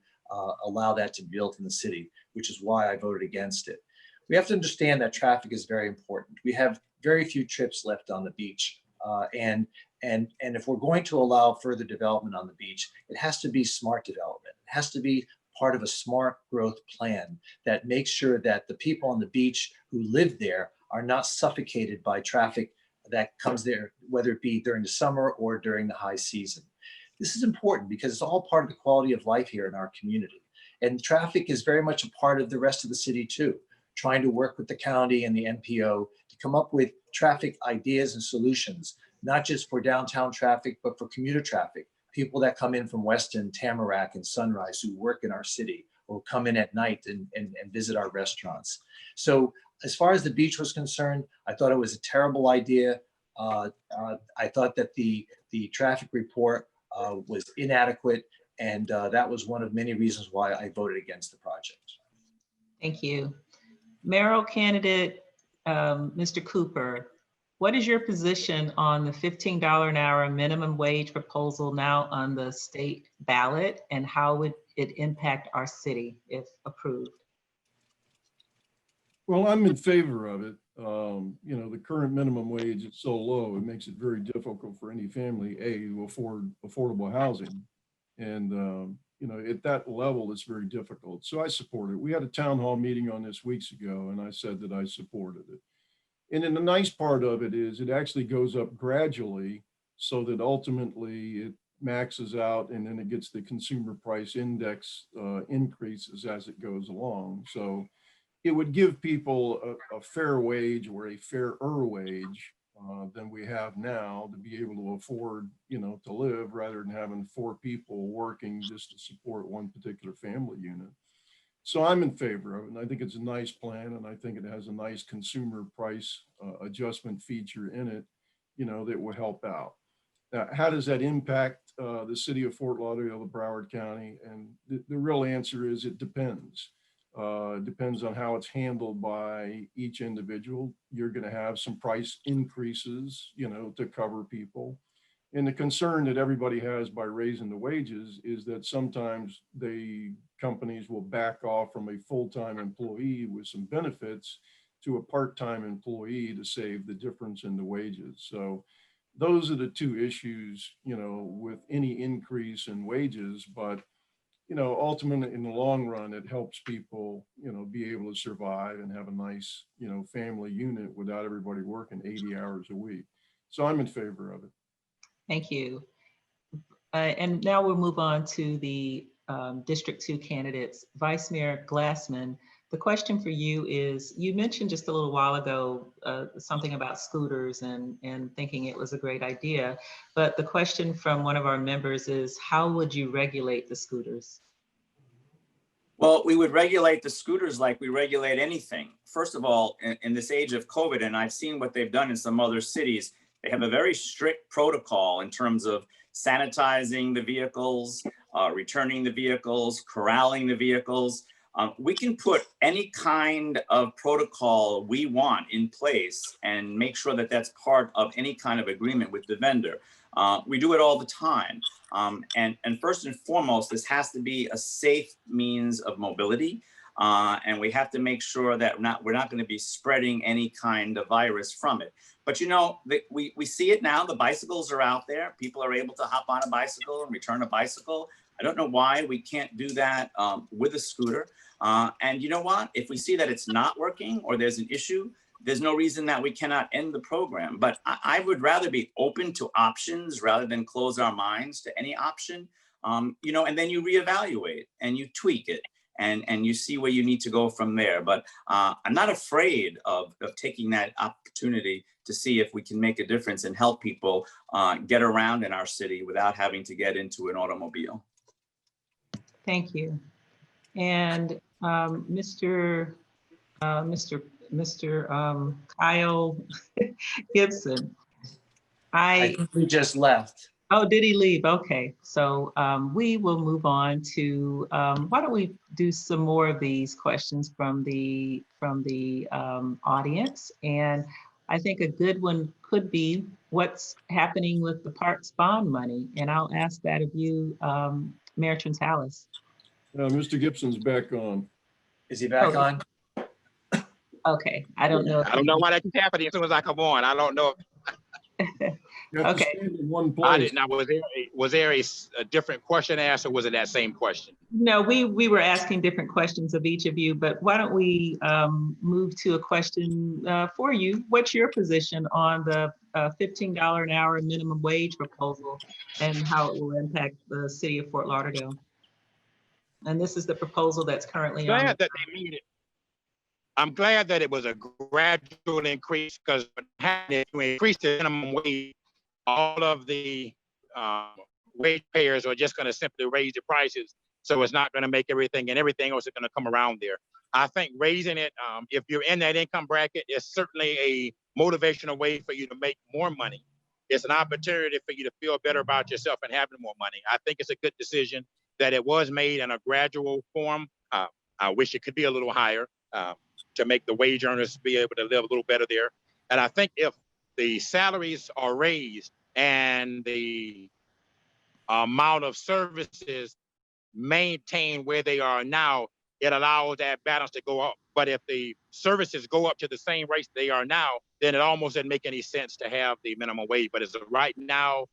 allow that to be built in the city, which is why I voted against it. We have to understand that traffic is very important. We have very few trips left on the beach. And if we're going to allow further development on the beach, it has to be smart development. It has to be part of a smart growth plan that makes sure that the people on the beach who live there are not suffocated by traffic that comes there, whether it be during the summer or during the high season. This is important because it's all part of the quality of life here in our community. And traffic is very much a part of the rest of the city too, trying to work with the county and the NPO to come up with traffic ideas and solutions, not just for downtown traffic, but for commuter traffic. People that come in from Weston, Tamarack, and Sunrise who work in our city or come in at night and visit our restaurants. So as far as the beach was concerned, I thought it was a terrible idea. I thought that the traffic report was inadequate, and that was one of many reasons why I voted against the project. Thank you. Mayoral candidate, Mr. Cooper, what is your position on the $15 an hour minimum wage proposal now on the state ballot, and how would it impact our city if approved? Well, I'm in favor of it. You know, the current minimum wage is so low, it makes it very difficult for any family, to afford affordable housing. And, you know, at that level, it's very difficult. So I support it. We had a town hall meeting on this weeks ago, and I said that I supported it. And then the nice part of it is it actually goes up gradually so that ultimately it maxes out and then it gets the consumer price index increases as it goes along. So it would give people a fair wage or a fairer wage than we have now to be able to afford, you know, to live rather than having 4 people working just to support one particular family unit. So I'm in favor of it, and I think it's a nice plan, and I think it has a nice consumer price adjustment feature in it, you know, that will help out. Now, how does that impact the city of Fort Lauderdale, Broward County? And the real answer is it depends. It depends on how it's handled by each individual. You're going to have some price increases, you know, to cover people. And the concern that everybody has by raising the wages is that sometimes companies will back off from a full-time employee with some benefits to a part-time employee to save the difference in the wages. So those are the 2 issues, you know, with any increase in wages. But, you know, ultimately in the long run, it helps people, you know, be able to survive and have a nice, you know, family unit without everybody working 80 hours a week. So I'm in favor of it. Thank you. And now we'll move on to the District 2 candidates. Vice Mayor Glassman, the question for you is, you mentioned just a little while ago something about scooters and thinking it was a great idea, but the question from one of our members is, how would you regulate the scooters? Well, we would regulate the scooters like we regulate anything. First of all, in this age of COVID, and I've seen what they've done in some other cities, they have a very strict protocol in terms of sanitizing the vehicles, returning the vehicles, corralling the vehicles. We can put any kind of protocol we want in place and make sure that that's part of any kind of agreement with the vendor. We do it all the time. And first and foremost, this has to be a safe means of mobility. And we have to make sure that we're not going to be spreading any kind of virus from it. But, you know, we see it now. The bicycles are out there. People are able to hop on a bicycle and return a bicycle. I don't know why we can't do that with a scooter. And you know what? If we see that it's not working or there's an issue, there's no reason that we cannot end the program. But I would rather be open to options rather than close our minds to any option. You know, and then you reevaluate and you tweak it. And you see where you need to go from there. But I'm not afraid of taking that opportunity to see if we can make a difference and help people get around in our city without having to get into an automobile. Thank you. And Mr. Kyle Gibson. I think we just left. Oh, did he leave? Okay, so we will move on to, why don't we do some more of these questions from the audience? And I think a good one could be, what's happening with the parks bond money? And I'll ask that of you, Mayor Trantalis. Mr. Gibson's back on. Is he back on? Okay, I don't know. I don't know why that keeps happening as soon as I come on. I don't know. You have to Okay. stand in one place. I didn't know. Was there a different question asked, or was it that same question? No, we were asking different questions of each of you, but why don't we move to a question for you? What's your position on the $15 an hour minimum wage proposal and how it will impact the city of Fort Lauderdale? And this is the proposal that's currently on. Glad that they made it. I'm glad that it was a gradual increase, because to increase the minimum wage, all of the wage payers are just going to simply raise the prices. So it's not going to make everything, and everything else is going to come around there. I think raising it, if you're in that income bracket, is certainly a motivational way for you to make more money. It's an opportunity for you to feel better about yourself and having more money. I think it's a good decision that it was made in a gradual form. I wish it could be a little higher to make the wage earners be able to live a little better there. And I think if the salaries are raised and the amount of services maintain where they are now, it allows that balance to go up. But if the services go up to the same rates they are now, then it almost doesn't make any sense to have the minimum wage. But as of right now,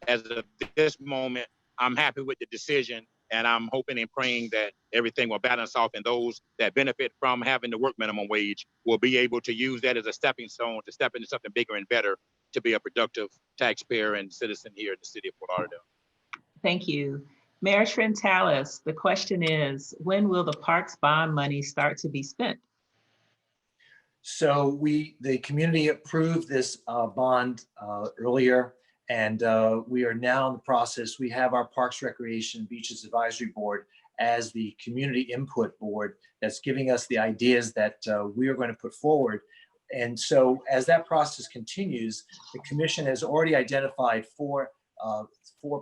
as of this moment, I'm happy with the decision, and I'm hoping and praying that everything will balance off, and those that benefit from having the work minimum wage will be able to use that as a stepping stone to step into something bigger and better, to be a productive taxpayer and citizen here in the city of Fort Lauderdale. Thank you. Mayor Trantalis, the question is, when will the parks bond money start to be spent? So the community approved this bond earlier, and we are now in the process. We have our Parks, Recreation, Beaches Advisory Board as the community input board that's giving us the ideas that we are going to put forward. And so as that process continues, the commission has already identified four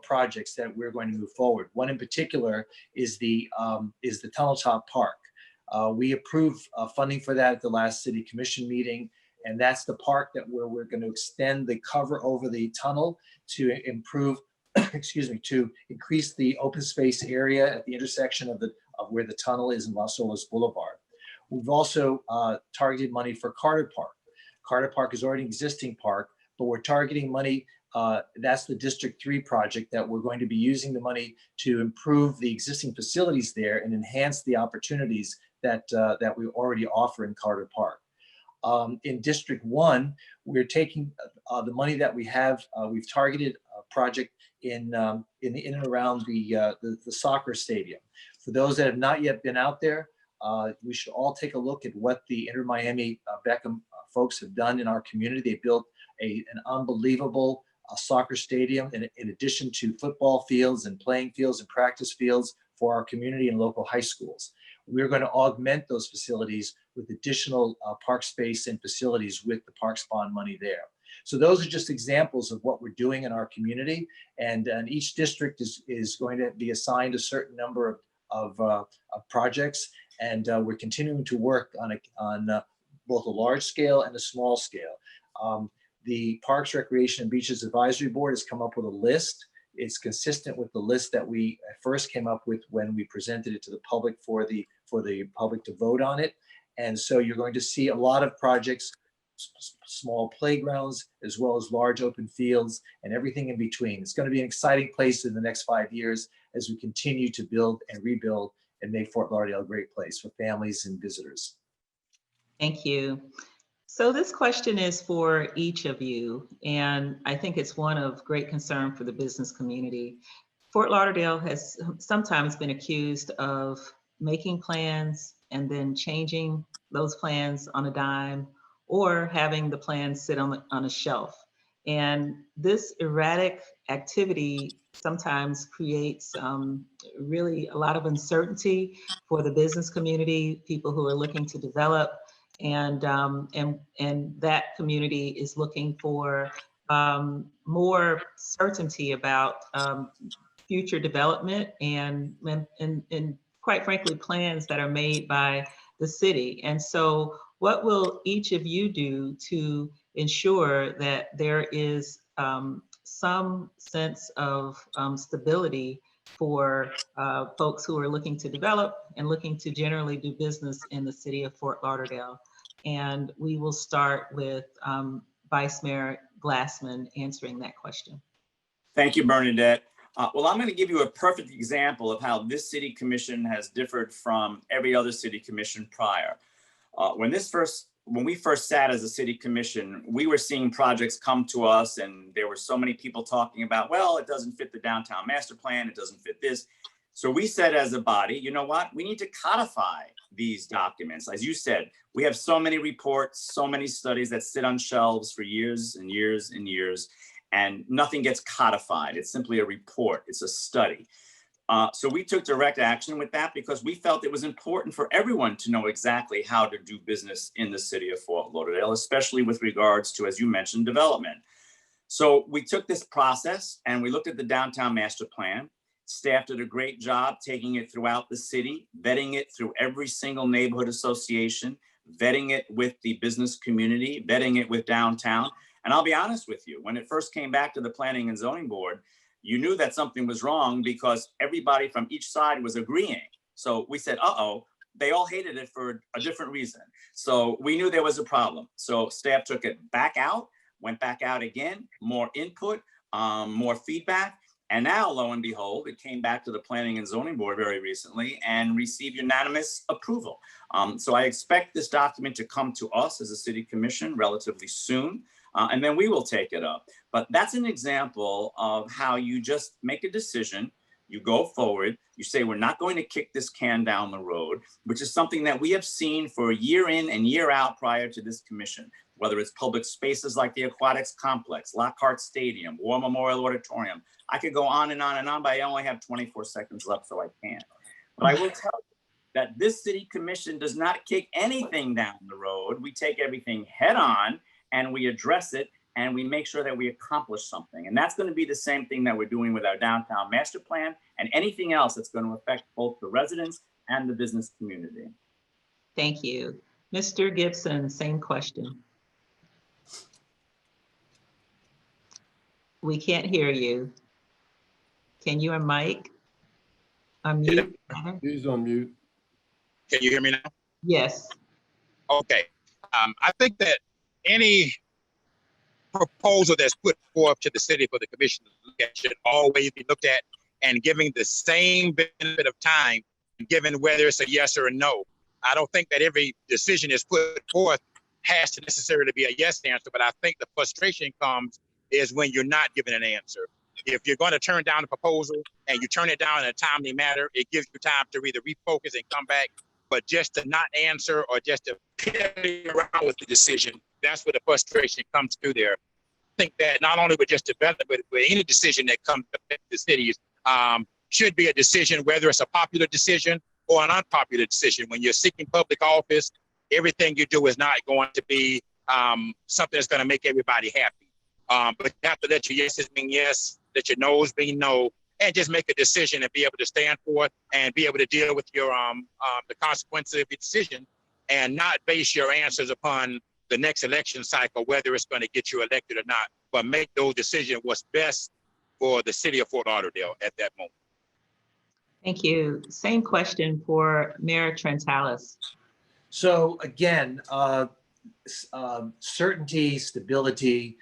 projects that we're going to move forward. One in particular is the Tunnel Top Park. We approved funding for that at the last city commission meeting, and that's the park where we're going to extend the cover over the tunnel to improve, to increase the open space area at the intersection of where the tunnel is in Las Olas Boulevard. We've also targeted money for Carter Park. Carter Park is already an existing park, but we're targeting money. That's the District 3 project that we're going to be using the money to improve the existing facilities there and enhance the opportunities that we already offer in Carter Park. In District 1, we're taking the money that we have. We've targeted a project in and around the soccer stadium. For those that have not yet been out there, we should all take a look at what the Inter Miami Beckham folks have done in our community. They built an unbelievable soccer stadium in addition to football fields and playing fields and practice fields for our community and local high schools. We're going to augment those facilities with additional park space and facilities with the Parks Bond money there. So those are just examples of what we're doing in our community. And each district is going to be assigned a certain number of projects. And we're continuing to work on both a large scale and a small scale. The Parks, Recreation, and Beaches Advisory Board has come up with a list. It's consistent with the list that we first came up with when we presented it to the public for the public to vote on it. And so you're going to see a lot of projects, small playgrounds, as well as large open fields and everything in between. It's going to be an exciting place in the next 5 years as we continue to build and rebuild and make Fort Lauderdale a great place for families and visitors. Thank you. So this question is for each of you, and I think it's one of great concern for the business community. Fort Lauderdale has sometimes been accused of making plans and then changing those plans on a dime, or having the plans sit on a shelf. And this erratic activity sometimes creates really a lot of uncertainty for the business community, people who are looking to develop. And that community is looking for more certainty about future development and quite frankly, plans that are made by the city. And so what will each of you do to ensure that there is some sense of stability for folks who are looking to develop and looking to generally do business in the city of Fort Lauderdale? And we will start with Vice Mayor Glassman answering that question. Thank you, Bernadette. Well, I'm going to give you a perfect example of how this city commission has differed from every other city commission prior. When we first sat as a city commission, we were seeing projects come to us, and there were so many people talking about, well, it doesn't fit the downtown master plan, it doesn't fit this. So we said as a body, you know what, we need to codify these documents. As you said, we have so many reports, so many studies that sit on shelves for years and years and years, and nothing gets codified. It's simply a report, it's a study. So we took direct action with that because we felt it was important for everyone to know exactly how to do business in the city of Fort Lauderdale, especially with regards to, as you mentioned, development. So we took this process and we looked at the downtown master plan. Staff did a great job taking it throughout the city, vetting it through every single neighborhood association, vetting it with the business community, vetting it with downtown. And I'll be honest with you, when it first came back to the Planning and Zoning Board, you knew that something was wrong because everybody from each side was agreeing. So we said, uh-oh, they all hated it for a different reason. So we knew there was a problem. So staff took it back out, went back out again, more input, more feedback. And now, lo and behold, it came back to the Planning and Zoning Board very recently and received unanimous approval. So I expect this document to come to us as a city commission relatively soon, and then we will take it up. But that's an example of how you just make a decision, you go forward, you say, we're not going to kick this can down the road, which is something that we have seen for year in and year out prior to this commission, whether it's public spaces like the Aquatics Complex, Lockhart Stadium, War Memorial Auditorium. I could go on and on and on, but I only have 24 seconds left, so I can't. But I will tell you that this city commission does not kick anything down the road. We take everything head on and we address it and we make sure that we accomplish something. And that's going to be the same thing that we're doing with our downtown master plan and anything else that's going to affect both the residents and the business community. Thank you. Mr. Gibson, same question. We can't hear you. Can you unmic? Unmute? He's on mute. Can you hear me now? Yes. Okay. I think that any proposal that's put forth to the city for the commission to look at should always be looked at and giving the same benefit of time, given whether it's a yes or a no. I don't think that every decision is put forth has to necessarily be a yes answer, but I think the frustration comes is when you're not given an answer. If you're going to turn down a proposal and you turn it down in a timely manner, it gives you time to either refocus and come back. But just to not answer or just to play around with the decision, that's where the frustration comes through there. I think that not only with just development, but with any decision that comes to the cities, should be a decision, whether it's a popular decision or an unpopular decision. When you're seeking public office, everything you do is not going to be something that's going to make everybody happy. But you have to let your yeses mean yes, let your no's mean no, and just make a decision and be able to stand for it and be able to deal with your the consequences of your decision and not base your answers upon the next election cycle, whether it's going to get you elected or not, but make those decisions what's best for the city of Fort Lauderdale at that moment. Thank you. Same question for Mayor Trantalis. So again, certainty, stability,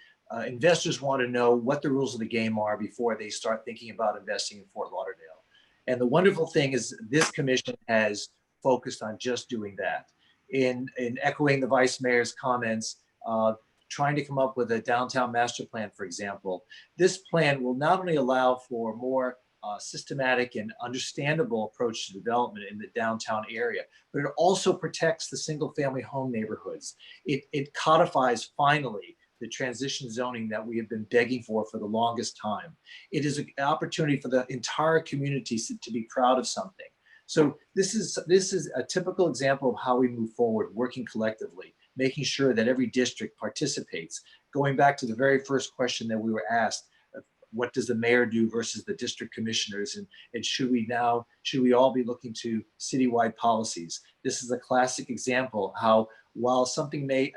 investors want to know what the rules of the game are before they start thinking about investing in Fort Lauderdale. And the wonderful thing is this commission has focused on just doing that. In echoing the vice mayor's comments, trying to come up with a downtown master plan, for example, this plan will not only allow for more systematic and understandable approach to development in the downtown area, but it also protects the single family home neighborhoods. It codifies finally the transition zoning that we have been begging for the longest time. It is an opportunity for the entire community to be proud of something. So this is a typical example of how we move forward, working collectively, making sure that every district participates. Going back to the very first question that we were asked, what does the mayor do versus the district commissioners? And should we all be looking to citywide policies? This is a classic example how while something may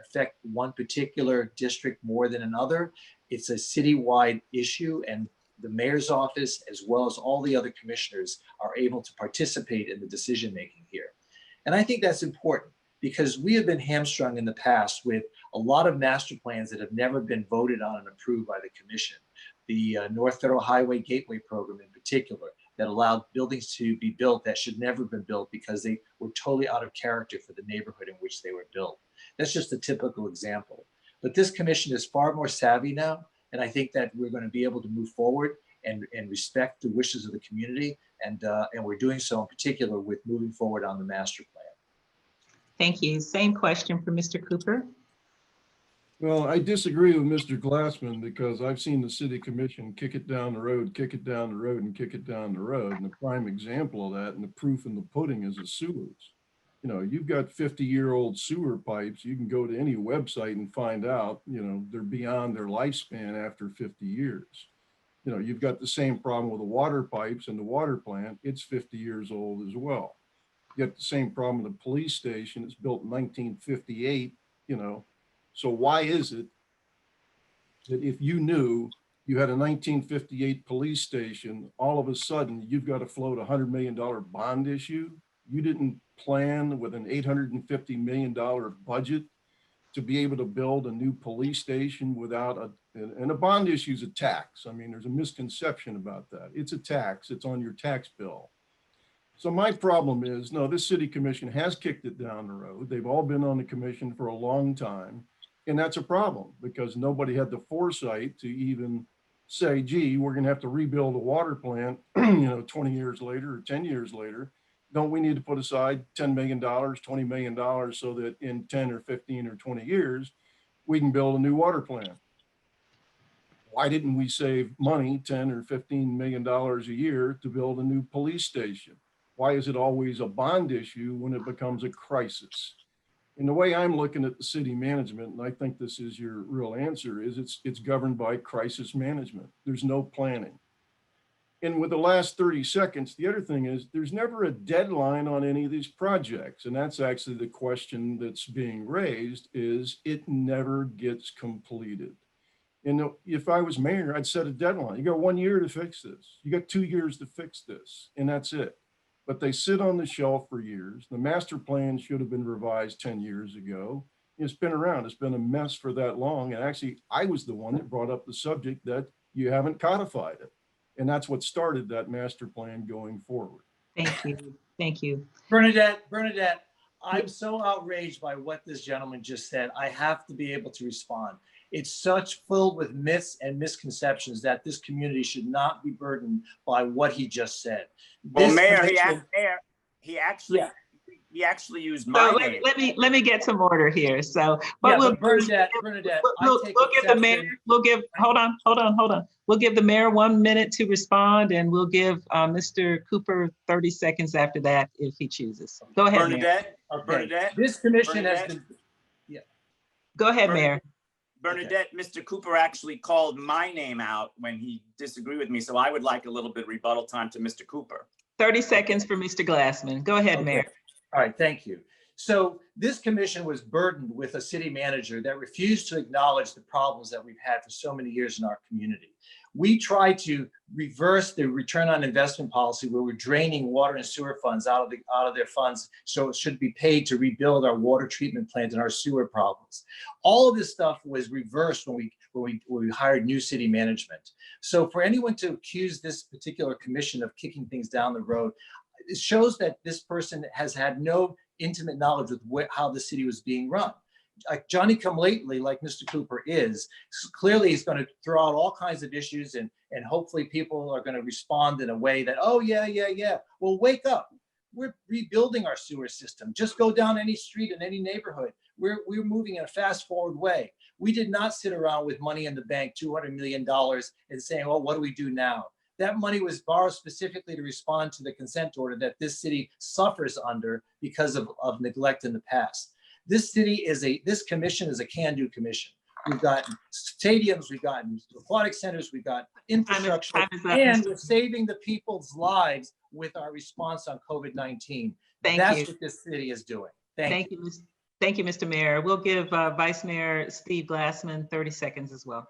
affect one particular district more than another, it's a citywide issue, and the mayor's office, as well as all the other commissioners, are able to participate in the decision-making here. And I think that's important because we have been hamstrung in the past with a lot of master plans that have never been voted on and approved by the commission. The North Federal Highway Gateway Program in particular, that allowed buildings to be built that should never have been built because they were totally out of character for the neighborhood in which they were built. That's just a typical example. But this commission is far more savvy now, and I think that we're going to be able to move forward and respect the wishes of the community, and we're doing so in particular with moving forward on the master plan. Thank you. Same question for Mr. Cooper. Well, I disagree with Mr. Glassman because I've seen the city commission kick it down the road, kick it down the road, and kick it down the road. And the prime example of that and the proof in the pudding is the sewers. You know, you've got 50-year-old sewer pipes. You can go to any website and find out, you know, they're beyond their lifespan after 50 years. You know, you've got the same problem with the water pipes and the water plant. It's 50 years old as well. You got the same problem with the police station. It's built in 1958, you know. So why is it that if you knew you had a 1958 police station, all of a sudden you've got to float a $100 million bond issue You didn't plan with an $850 million budget to be able to build a new police station without and a bond issue is a tax. I mean, there's a misconception about that. It's a tax, it's on your tax bill. So my problem is, no, this city commission has kicked it down the road. They've all been on the commission for a long time. And that's a problem because nobody had the foresight to even say, gee, we're gonna have to rebuild a water plant, 20 years later or 10 years later. Don't we need to put aside $10 million, $20 million so that in 10 or 15 or 20 years, we can build a new water plant? Why didn't we save money, 10 or $15 million a year to build a new police station? Why is it always a bond issue when it becomes a crisis? And the way I'm looking at the city management, and I think this is your real answer, is it's governed by crisis management. There's no planning. And with the last 30 seconds, the other thing is there's never a deadline on any of these projects. And that's actually the question that's being raised is it never gets completed. And if I was mayor, I'd set a deadline. You got 1 year to fix this. You got 2 years to fix this, and that's it. But they sit on the shelf for years. The master plan should have been revised 10 years ago. It's been around. It's been a mess for that long. And actually, I was the one that brought up the subject that you haven't codified it. And that's what started that master plan going forward. Thank you. Thank you. Bernadette, I'm so outraged by what this gentleman just said. I have to be able to respond. It's such filled with myths and misconceptions that this community should not be burdened by what he just said. Well, This Mayor, commission- he actually Yeah. he actually used my So name. let me get some order here. So Yeah, we'll but Bernadette, we'll give the mayor, hold on. We'll give the mayor 1 minute to respond and we'll give Mr. Cooper 30 seconds after that if he chooses. Go ahead, Mayor. Bernadette, This commission has Bernadette? been, Go ahead, Mayor. Bernadette, Mr. Cooper actually called my name out when he disagreed with me, so I would like a little bit of rebuttal time to Mr. Cooper. 30 seconds for Mr. Glassman. Go ahead, Okay. Mayor. All right, thank you. So this commission was burdened with a city manager that refused to acknowledge the problems that we've had for so many years in our community. We tried to reverse the return on investment policy where we're draining water and sewer funds out of their funds, so it should be paid to rebuild our water treatment plant and our sewer problems. All of this stuff was reversed when we hired new city management. So for anyone to accuse this particular commission of kicking things down the road, it shows that this person has had no intimate knowledge with how the city was being run. Like Johnny come lately, like Mr. Cooper is, clearly he's going to throw out all kinds of issues and hopefully people are going to respond in a way that, oh yeah. Well, wake up. We're rebuilding our sewer system. Just go down any street in any neighborhood. We're moving in a fast forward way. We did not sit around with money in the bank, $200 million and saying, oh, what do we do now? That money was borrowed specifically to respond to the consent order that this city suffers under because of neglect in the past. This commission is a can-do commission. We've got stadiums, we've got aquatic centers, we've got infrastructure, and we're saving the people's lives with our response on COVID-19. That's what this city is doing. Thank you. Thank you, Mr. Mayor. We'll give Vice Mayor Steve Glassman 30 seconds as well.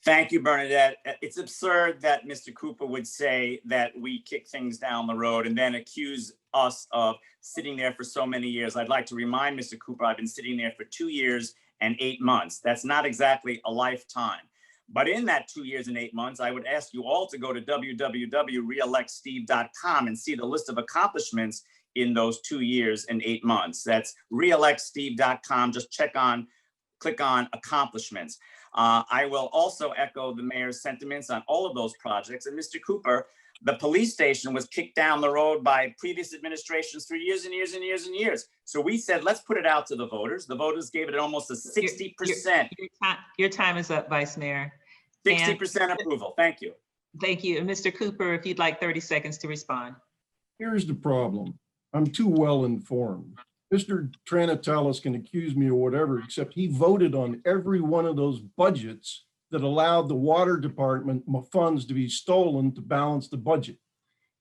Thank you, Bernadette. It's absurd that Mr. Cooper would say that we kick things down the road and then accuse us of sitting there for so many years. I'd like to remind Mr. Cooper, I've been sitting there for 2 years and 8 months. That's not exactly a lifetime. But in that 2 years and 8 months, I would ask you all to go to www.reelectsteve.com and see the list of accomplishments in those 2 years and 8 months. That's reelectsteve.com. Just click on accomplishments. I will also echo the mayor's sentiments on all of those projects. And Mr. Cooper, the police station was kicked down the road by previous administrations for years and years and years and years. So we said, let's put it out to the voters. The voters gave it almost a 60%. Your time is up, Vice Mayor. 60% approval. Thank you. Thank you. And Mr. Cooper, if you'd like 30 seconds to respond. Here's the problem. I'm too well informed. Mr. Trantalis can accuse me of whatever, except he voted on every one of those budgets that allowed the water department funds to be stolen to balance the budget.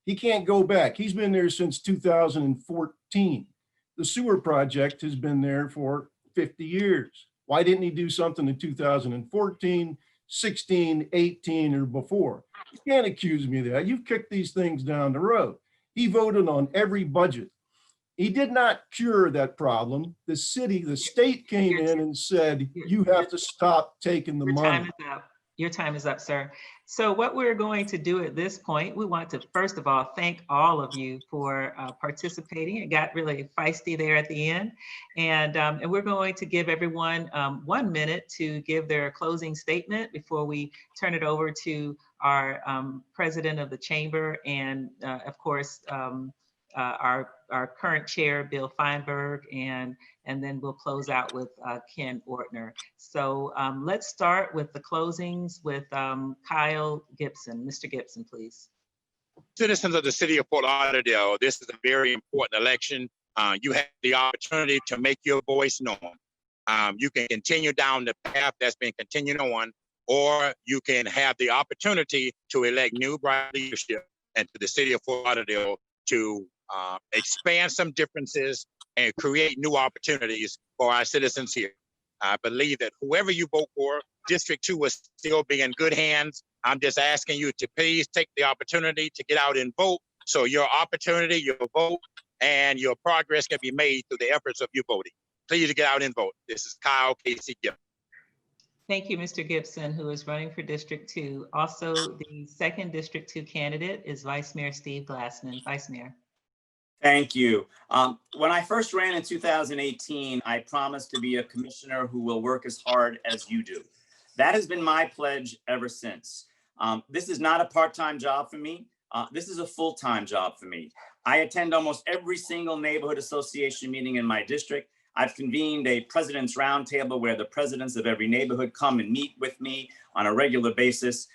He can't go back. He's been there since 2014. The sewer project has been there for 50 years. Why didn't he do something in 2014, 16, 18, or before? You can't accuse me of that. You've kicked these things down the road. He voted on every budget. He did not cure that problem. The state came in and said, you have to stop taking the Your time money. is up. Your time is up, sir. So what we're going to do at this point, we want to first of all thank all of you for participating. It got really feisty there at the end, and we're going to give everyone 1 minute to give their closing statement before we turn it over to our president of the chamber and of course our current chair, Bill Feinberg, and then we'll close out with Ken Ortner. So let's start with the closings with Kyle Gibson. Mr. Gibson, please. Citizens of the city of Fort Lauderdale, this is a very important election. You have the opportunity to make your voice known. You can continue down the path that's been continued on, or you can have the opportunity to elect new bright leadership and to the city of Fort Lauderdale to expand some differences and create new opportunities for our citizens here. I believe that whoever you vote for, District 2 will still be in good hands. I'm just asking you to please take the opportunity to get out and vote so your opportunity, your vote, and your progress can be made through the efforts of you voting. Please get out and vote. This is Kyle Casey Gibson. Thank you, Mr. Gibson, who is running for District 2. Also, the second District 2 candidate is Vice Mayor Steve Glassman. Vice Mayor. Thank you. When I first ran in 2018, I promised to be a commissioner who will work as hard as you do. That has been my pledge ever since. This is not a part-time job for me. This is a full-time job for me. I attend almost every single neighborhood association meeting in my district. I've convened a president's roundtable where the presidents of every neighborhood come and meet with me on a regular basis.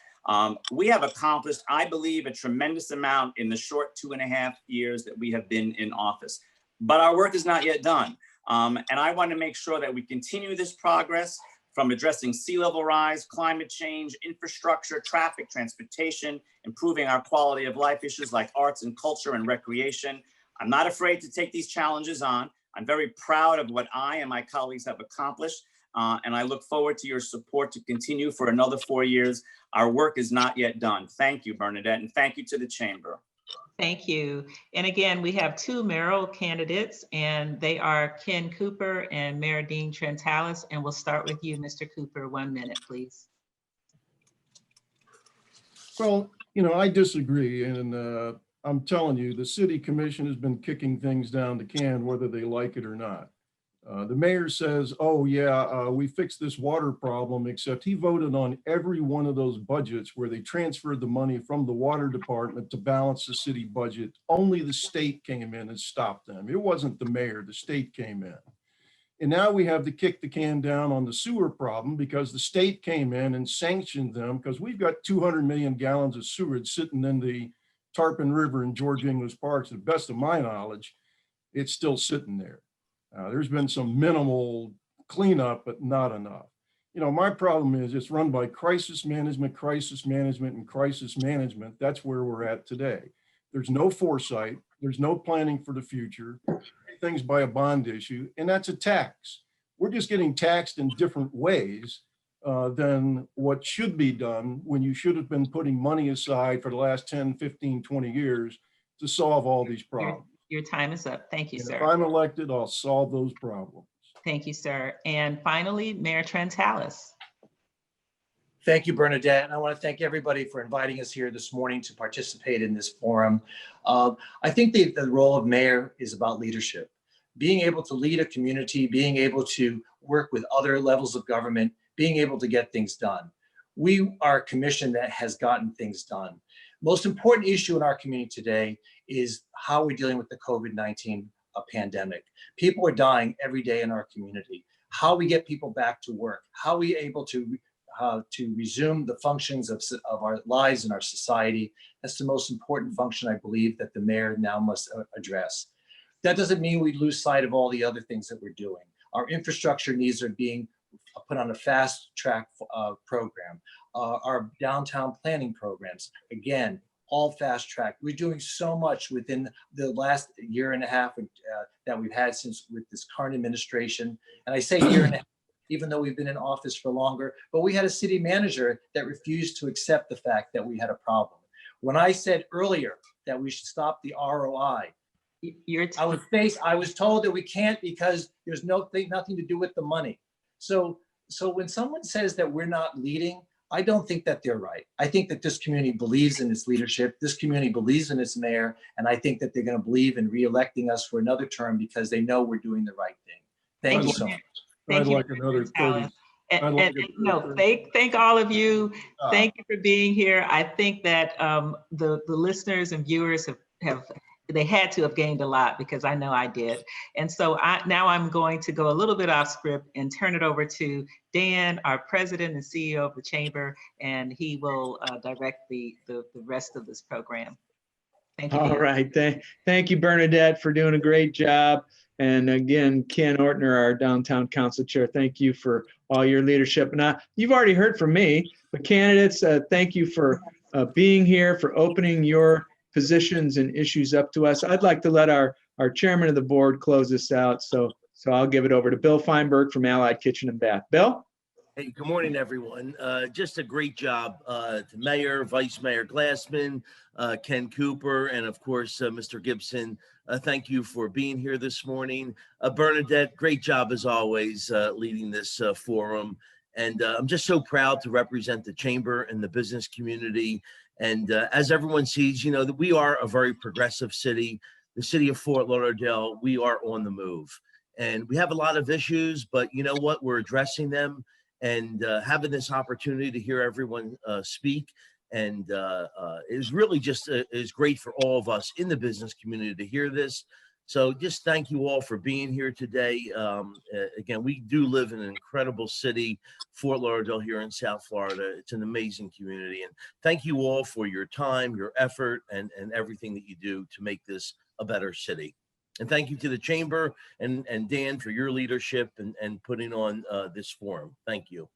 We have accomplished, I believe, a tremendous amount in the short 2.5 years that we have been in office. But our work is not yet done. And I want to make sure that we continue this progress from addressing sea level rise, climate change, infrastructure, traffic, transportation, improving our quality of life issues like arts and culture and recreation. I'm not afraid to take these challenges on. I'm very proud of what I and my colleagues have accomplished. And I look forward to your support to continue for another 4 years. Our work is not yet done. Thank you, Bernadette, and thank you to the chamber. Thank you. And again, we have 2 mayoral candidates, and they are Ken Cooper and Mayor Dean Trantalis. And we'll start with you, Mr. Cooper. 1 minute, please. Well, you know, I disagree. And I'm telling you, the city commission has been kicking things down the can, whether they like it or not. The mayor says, oh yeah, we fixed this water problem, except he voted on every one of those budgets where they transferred the money from the water department to balance the city budget. Only the state came in and stopped them. It wasn't the mayor, the state came in. And now we have to kick the can down on the sewer problem because the state came in and sanctioned them because we've got 200 million gallons of sewage sitting in the Tarpon River and George Inglis Parks. To the best of my knowledge, it's still sitting there. There's been some minimal cleanup, but not enough. You know, my problem is it's run by crisis management, and crisis management. That's where we're at today. There's no foresight. There's no planning for the future. Things by a bond issue, and that's a tax. We're just getting taxed in different ways than what should be done when you should have been putting money aside for the last 10, 15, 20 years to solve all these problems. Your time is up. Thank you, And sir. if I'm elected, I'll solve those problems. Thank you, sir. And finally, Mayor Trantalis. Thank you, Bernadette. And I want to thank everybody for inviting us here this morning to participate in this forum. I think the role of mayor is about leadership. Being able to lead a community, being able to work with other levels of government, being able to get things done. We are a commission that has gotten things done. Most important issue in our community today is how we're dealing with the COVID-19 pandemic. People are dying every day in our community. How we get people back to work, how we able to resume the functions of our lives in our society. That's the most important function, I believe, that the mayor now must address. That doesn't mean we lose sight of all the other things that we're doing. Our infrastructure needs are being put on a fast track program. Our downtown planning programs, again, all fast track. We're doing so much within the last 1.5 years that we've had since with this current administration. And I say 1.5 years, even though we've been in office for longer, but we had a city manager that refused to accept the fact that we had a problem. When I said earlier that we should stop the ROI, You're, I was told that we can't because there's nothing to do with the money. So when someone says that we're not leading, I don't think that they're right. I think that this community believes in its leadership. This community believes in its mayor. And I think that they're going to believe in reelecting us for another term because they know we're doing the right thing. Thank you so much. Thank I'd you, like another 30. And, I'd like and, another 30. thank all of you. Thank you for being here. I think that the listeners and viewers have they had to have gained a lot because I know I did. And so now I'm going to go a little bit off script and turn it over to Dan, our president and CEO of the chamber, and he will direct the rest of this program. Thank you. All right. Thank you, Bernadette, for doing a great job. And again, Ken Ortner, our downtown council chair, thank you for all your leadership. And you've already heard from me, but candidates, thank you for being here, for opening your positions and issues up to us. I'd like to let our chairman of the board close this out. So I'll give it over to Bill Feinberg from Allied Kitchen and Bath. Bill? Hey, good morning, everyone. Just a great job to Mayor, Vice Mayor Glassman, Ken Cooper, and of course, Mr. Gibson. Thank you for being here this morning. Bernadette, great job as always leading this forum. And I'm just so proud to represent the chamber and the business community. And as everyone sees, you know, that we are a very progressive city. The city of Fort Lauderdale, we are on the move. And we have a lot of issues, but you know what? We're addressing them. And having this opportunity to hear everyone speak and is really just is great for all of us in the business community to hear this. So just thank you all for being here today. Again, we do live in an incredible city, Fort Lauderdale here in South Florida. It's an amazing community. And thank you all for your time, your effort, and everything that you do to make this a better city. And thank you to the chamber and Dan for your leadership and putting on this forum. Thank you.